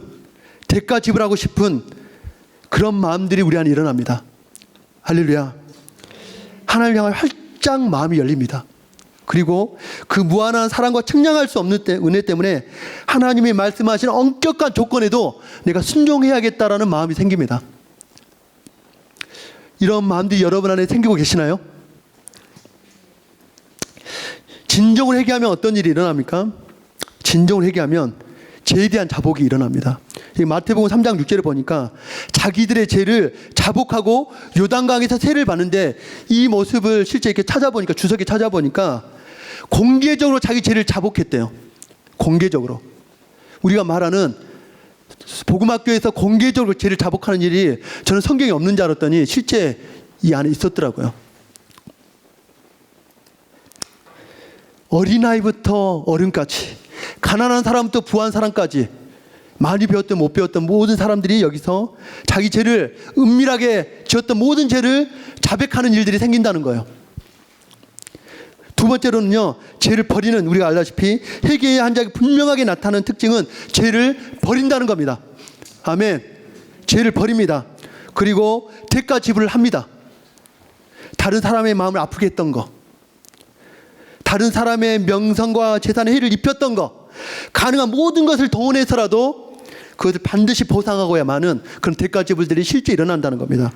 Speaker 1: 대가 지불하고 싶은 그런 마음들이 우리 안에 일어납니다. 할렐루야. 하나님을 향한 활짝 마음이 열립니다. 그리고 그 무한한 사랑과 측량할 수 없는 은혜 때문에 하나님이 말씀하신 엄격한 조건에도 내가 순종해야겠다라는 마음이 생깁니다. 이런 마음들이 여러분 안에 생기고 계시나요? 진정을 회개하면 어떤 일이 일어납니까? 진정을 회개하면 죄에 대한 자복이 일어납니다. 마태복음 3장 6절에 보니까 자기들의 죄를 자복하고 요단강에서 세를 받는데 이 모습을 실제 이렇게 찾아보니까 주석에 찾아보니까 공개적으로 자기 죄를 자복했대요. 공개적으로. 우리가 말하는 복음학교에서 공개적으로 죄를 자복하는 일이 저는 성경에 없는 줄 알았더니 실제 이 안에 있었더라고요. 어린아이부터 어른까지, 가난한 사람부터 부한 사람까지, 많이 배웠던 못 배웠던 모든 사람들이 여기서 자기 죄를, 은밀하게 지었던 모든 죄를 자백하는 일들이 생긴다는 거예요. 두 번째로는요, 죄를 버리는, 우리가 알다시피 회개의 한 장이 분명하게 나타나는 특징은 죄를 버린다는 겁니다. 아멘. 죄를 버립니다. 그리고 대가 지불을 합니다. 다른 사람의 마음을 아프게 했던 거, 다른 사람의 명성과 재산에 해를 입혔던 거, 가능한 모든 것을 동원해서라도 그것을 반드시 보상하고야만은 그런 대가 지불들이 실제 일어난다는 겁니다.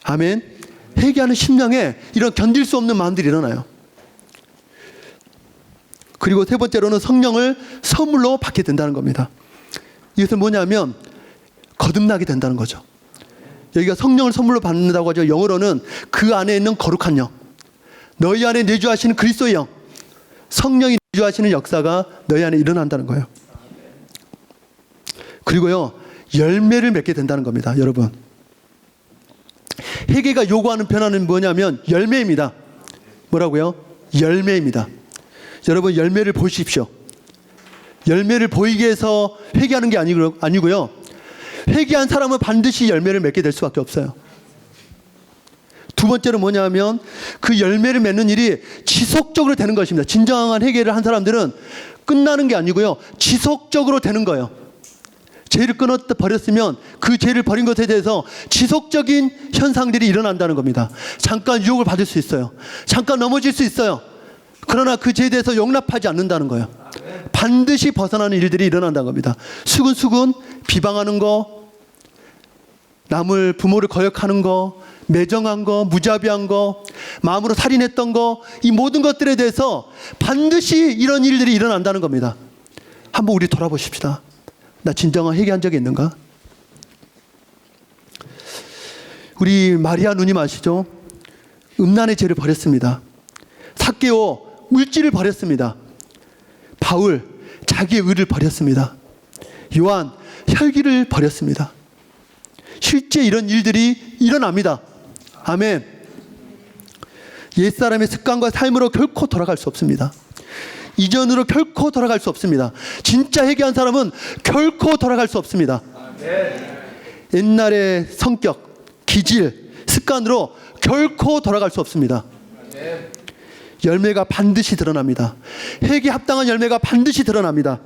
Speaker 1: 아멘. 회개하는 심령에 이런 견딜 수 없는 마음들이 일어나요. 그리고 세 번째로는 성령을 선물로 받게 된다는 겁니다. 이것은 뭐냐면 거듭나게 된다는 거죠. 여기가 성령을 선물로 받는다고 하죠. 영어로는 그 안에 있는 거룩한 영, 너희 안에 내주하시는 그리스도의 영, 성령이 내주하시는 역사가 너희 안에 일어난다는 거예요. 그리고요, 열매를 맺게 된다는 겁니다. 여러분, 회개가 요구하는 변화는 뭐냐면 열매입니다. 뭐라고요? 열매입니다. 여러분, 열매를 보십시오. 열매를 보이게 해서 회개하는 게 아니고요, 회개한 사람은 반드시 열매를 맺게 될 수밖에 없어요. 두 번째는 뭐냐면 그 열매를 맺는 일이 지속적으로 되는 것입니다. 진정한 회개를 한 사람들은 끝나는 게 아니고요, 지속적으로 되는 거예요. 죄를 버렸으면 그 죄를 버린 것에 대해서 지속적인 현상들이 일어난다는 겁니다. 잠깐 유혹을 받을 수 있어요. 잠깐 넘어질 수 있어요. 그러나 그 죄에 대해서 용납하지 않는다는 거예요. 반드시 벗어나는 일들이 일어난다는 겁니다. 수근수근 비방하는 거, 남을, 부모를 거역하는 거, 매정한 거, 무자비한 거, 마음으로 살인했던 거, 이 모든 것들에 대해서 반드시 이런 일들이 일어난다는 겁니다. 한번 우리 돌아보십시다. 나 진정한 회개한 적이 있는가? 우리 마리아 누님 아시죠? 음란의 죄를 버렸습니다. 삭개오 물질을 버렸습니다. 바울 자기의 의를 버렸습니다. 요한 혈기를 버렸습니다. 실제 이런 일들이 일어납니다. 아멘. 옛사람의 습관과 삶으로 결코 돌아갈 수 없습니다. 이전으로 결코 돌아갈 수 없습니다. 진짜 회개한 사람은 결코 돌아갈 수 없습니다. 옛날의 성격, 기질, 습관으로 결코 돌아갈 수 없습니다. 열매가 반드시 드러납니다. 회개에 합당한 열매가 반드시 드러납니다.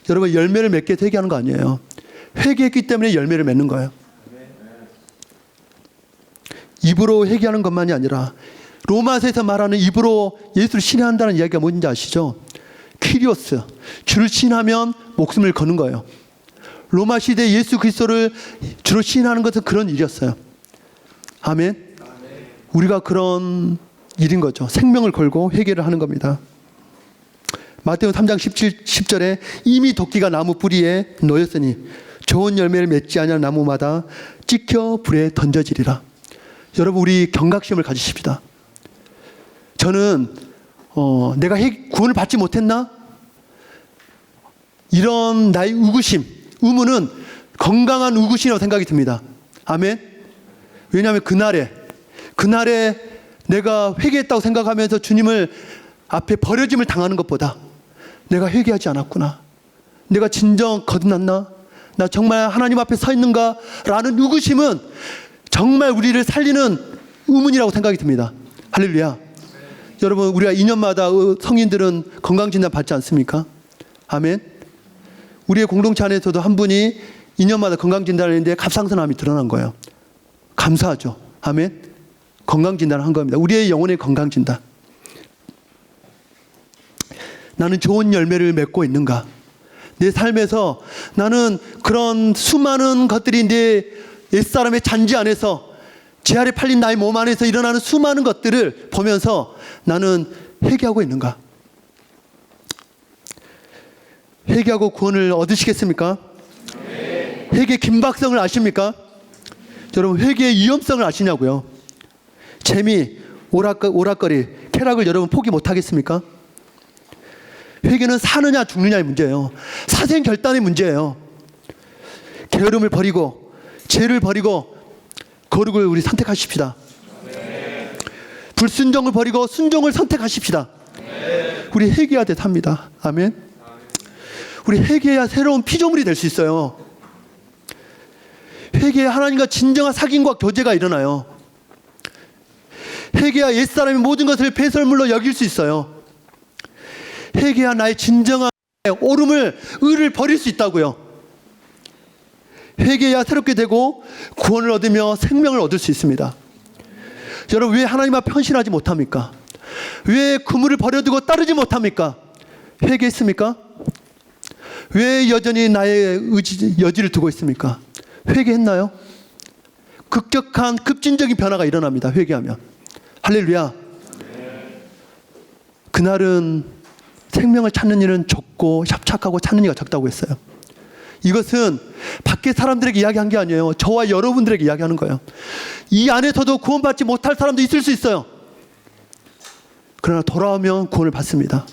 Speaker 1: 여러분, 열매를 맺게 해서 회개하는 거 아니에요. 회개했기 때문에 열매를 맺는 거예요. 입으로 회개하는 것만이 아니라 로마서에서 말하는 입으로 예수를 신뢰한다는 이야기가 뭔지 아시죠? 키리오스, 주를 신하면 목숨을 거는 거예요. 로마 시대 예수 그리스도를 주로 신하는 것은 그런 일이었어요. 아멘. 우리가 그런 일인 거죠. 생명을 걸고 회개를 하는 겁니다. 마태복음 3장 10절에 이미 도끼가 나무 뿌리에 놓였으니 좋은 열매를 맺지 아니한 나무마다 찍혀 불에 던져지리라. 여러분, 우리 경각심을 가지십시다. 저는 내가 구원을 받지 못했나? 이런 나의 의구심, 의문은 건강한 의구심이라고 생각이 듭니다. 아멘. 왜냐하면 그날에 내가 회개했다고 생각하면서 주님을 앞에 버려짐을 당하는 것보다 내가 회개하지 않았구나, 내가 진정 거듭났나, 나 정말 하나님 앞에 서 있는가 라는 의구심은 정말 우리를 살리는 의문이라고 생각이 듭니다. 할렐루야. 여러분, 우리가 2년마다 성인들은 건강진단 받지 않습니까? 아멘. 우리의 공동체 안에서도 한 분이 2년마다 건강진단을 했는데 갑상선암이 드러난 거예요. 감사하죠. 아멘. 건강진단을 한 겁니다. 우리의 영혼의 건강진단. 나는 좋은 열매를 맺고 있는가? 내 삶에서 나는 그런 수많은 것들이 내 옛사람의 잔지 안에서, 제 아래 팔린 나의 몸 안에서 일어나는 수많은 것들을 보면서 나는 회개하고 있는가? 회개하고 구원을 얻으시겠습니까? 네. 회개의 긴박성을 아십니까? 여러분, 회개의 위험성을 아시냐고요? 재미, 오락거리, 쾌락을 여러분 포기 못하겠습니까? 회개는 사느냐 죽느냐의 문제예요. 사생결단의 문제예요. 게으름을 버리고 죄를 버리고 거룩을 우리 선택하십시다. 불순종을 버리고 순종을 선택하십시다. 우리 회개해야 돼 삽니다. 아멘. 우리 회개해야 새로운 피조물이 될 수 있어요. 회개해야 하나님과 진정한 사귐과 교제가 일어나요. 회개해야 옛사람이 모든 것을 배설물로 여길 수 있어요. 회개해야 나의 진정한 옳음을 의를 버릴 수 있다고요. 회개해야 새롭게 되고 구원을 얻으며 생명을 얻을 수 있습니다. 여러분, 왜 하나님 앞에 헌신하지 못합니까? 왜 그물을 버려두고 따르지 못합니까? 회개했습니까? 왜 여전히 나의 여지를 두고 있습니까? 회개했나요? 급격한 급진적인 변화가 일어납니다. 회개하면. 할렐루야. 그날은 생명을 찾는 이는 적고 협착하고 찾는 이가 적다고 했어요. 이것은 밖에 사람들에게 이야기한 게 아니에요. 저와 여러분들에게 이야기하는 거예요. 이 안에서도 구원받지 못할 사람도 있을 수 있어요. 그러나 돌아오면 구원을 받습니다.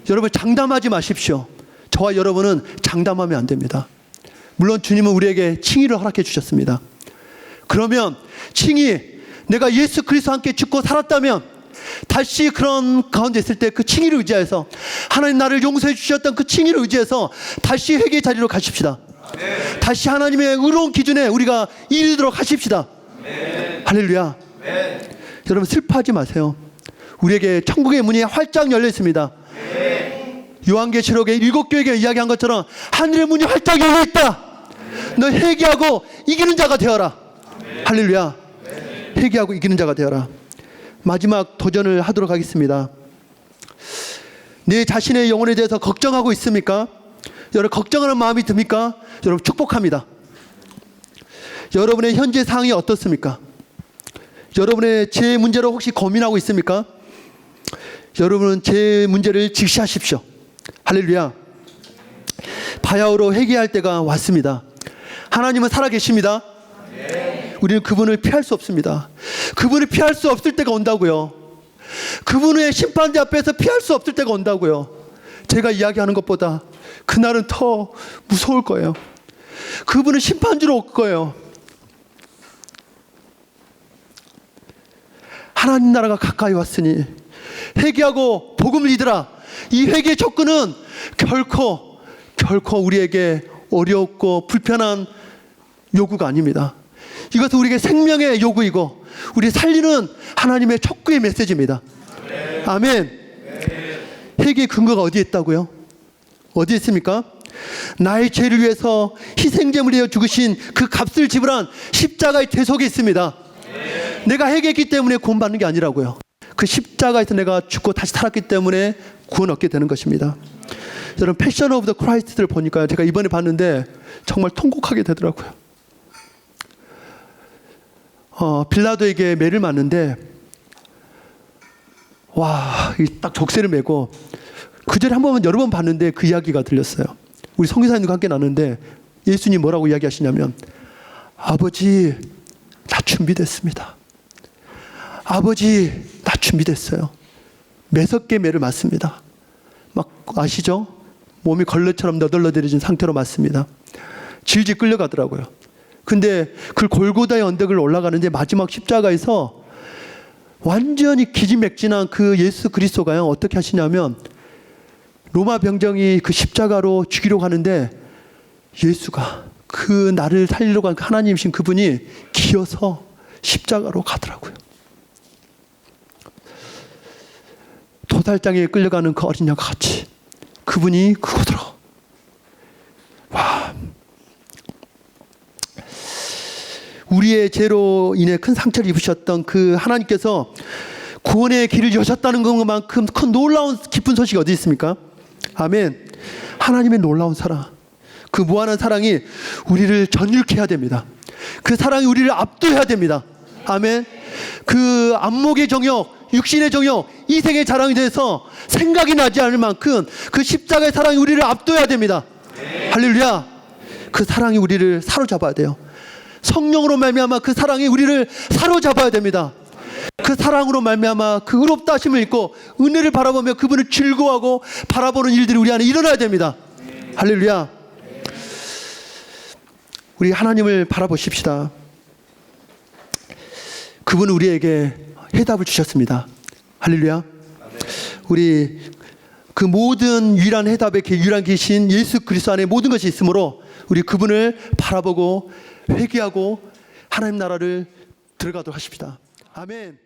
Speaker 1: 여러분, 장담하지 마십시오. 저와 여러분은 장담하면 안 됩니다. 물론 주님은 우리에게 칭의를 허락해 주셨습니다. 그러면 칭의, 내가 예수 그리스도와 함께 죽고 살았다면 다시 그런 가운데 있을 때 그 칭의를 의지해서, 하나님 나를 용서해 주셨던 그 칭의를 의지해서 다시 회개의 자리로 가십시다. 다시 하나님의 의로운 기준에 우리가 이르도록 하십시다. 할렐루야. 여러분, 슬퍼하지 마세요. 우리에게 천국의 문이 활짝 열려 있습니다. 요한계시록의 7교회에 이야기한 것처럼 하늘의 문이 활짝 열려 있다. 너 회개하고 이기는 자가 되어라. 할렐루야. 회개하고 이기는 자가 되어라. 마지막 도전을 하도록 하겠습니다. 내 자신의 영혼에 대해서 걱정하고 있습니까? 여러분, 걱정하는 마음이 듭니까? 여러분, 축복합니다. 여러분의 현재 상황이 어떻습니까? 여러분의 제 문제로 혹시 고민하고 있습니까? 여러분은 제 문제를 직시하십시오. 할렐루야. 바야흐로 회개할 때가 왔습니다. 하나님은 살아계십니다. 우리는 그분을 피할 수 없습니다. 그분을 피할 수 없을 때가 온다고요. 그분의 심판대 앞에서 피할 수 없을 때가 온다고요. 제가 이야기하는 것보다 그날은 더 무서울 거예요. 그분은 심판주로 올 거예요. 하나님 나라가 가까이 왔으니 회개하고 복음을 믿으라. 이 회개의 접근은 결코 우리에게 어렵고 불편한 요구가 아닙니다. 이것은 우리에게 생명의 요구이고 우리 살리는 하나님의 촉구의 메시지입니다. 아멘. 회개의 근거가 어디에 있다고요? 어디에 있습니까? 나의 죄를 위해서 희생제물을 되어 죽으신 그 값을 지불한 십자가의 대속에 있습니다. 내가 회개했기 때문에 구원받는 게 아니라고요. 그 십자가에서 내가 죽고 다시 살았기 때문에 구원 얻게 되는 것입니다. 여러분, 패션 오브 더 크라이스트를 보니까 제가 이번에 봤는데 정말 통곡하게 되더라고요. 빌라도에게 매를 맞는데 와, 딱 족쇄를 매고 그 전에 한 번만 여러 번 봤는데 그 이야기가 들렸어요. 우리 선교사님과 함께 나누는데 예수님 뭐라고 이야기하시냐면, 아버지 나 준비됐습니다. 아버지 나 준비됐어요. 매섭게 매를 맞습니다. 막 아시죠? 몸이 걸레처럼 너덜너덜해진 상태로 맞습니다. 질질 끌려가더라고요. 근데 그 골고다의 언덕을 올라가는데 마지막 십자가에서 완전히 기진맥진한 그 예수 그리스도가요, 어떻게 하시냐면 로마 병정이 그 십자가로 죽이려고 하는데 예수가 그 나를 살리려고 한 하나님이신 그분이 기어서 십자가로 가더라고요. 도살장에 끌려가는 그 어린 양과 같이 그분이 그곳으로. 와, 우리의 죄로 인해 큰 상처를 입으셨던 그 하나님께서 구원의 길을 여셨다는 것만큼 큰 놀라운 기쁜 소식이 어디 있습니까? 아멘. 하나님의 놀라운 사랑, 그 무한한 사랑이 우리를 전율케 해야 됩니다. 그 사랑이 우리를 압도해야 됩니다. 아멘. 그 안목의 정욕, 육신의 정욕, 이생의 자랑이 돼서 생각이 나지 않을 만큼 그 십자가의 사랑이 우리를 압도해야 됩니다. 할렐루야. 그 사랑이 우리를 사로잡아야 돼요. 성령으로 말미암아 그 사랑이 우리를 사로잡아야 됩니다. 그 사랑으로 말미암아 그 의롭다 하심을 입고 은혜를 바라보며 그분을 즐거워하고 바라보는 일들이 우리 안에 일어나야 됩니다. 할렐루야. 우리 하나님을 바라보십시다. 그분은 우리에게 해답을 주셨습니다. 할렐루야. 우리 그 모든 유일한 해답의 유일한 계신 예수 그리스도 안에 모든 것이 있으므로 우리 그분을 바라보고 회개하고 하나님 나라를 들어가도록 하십시다. 아멘.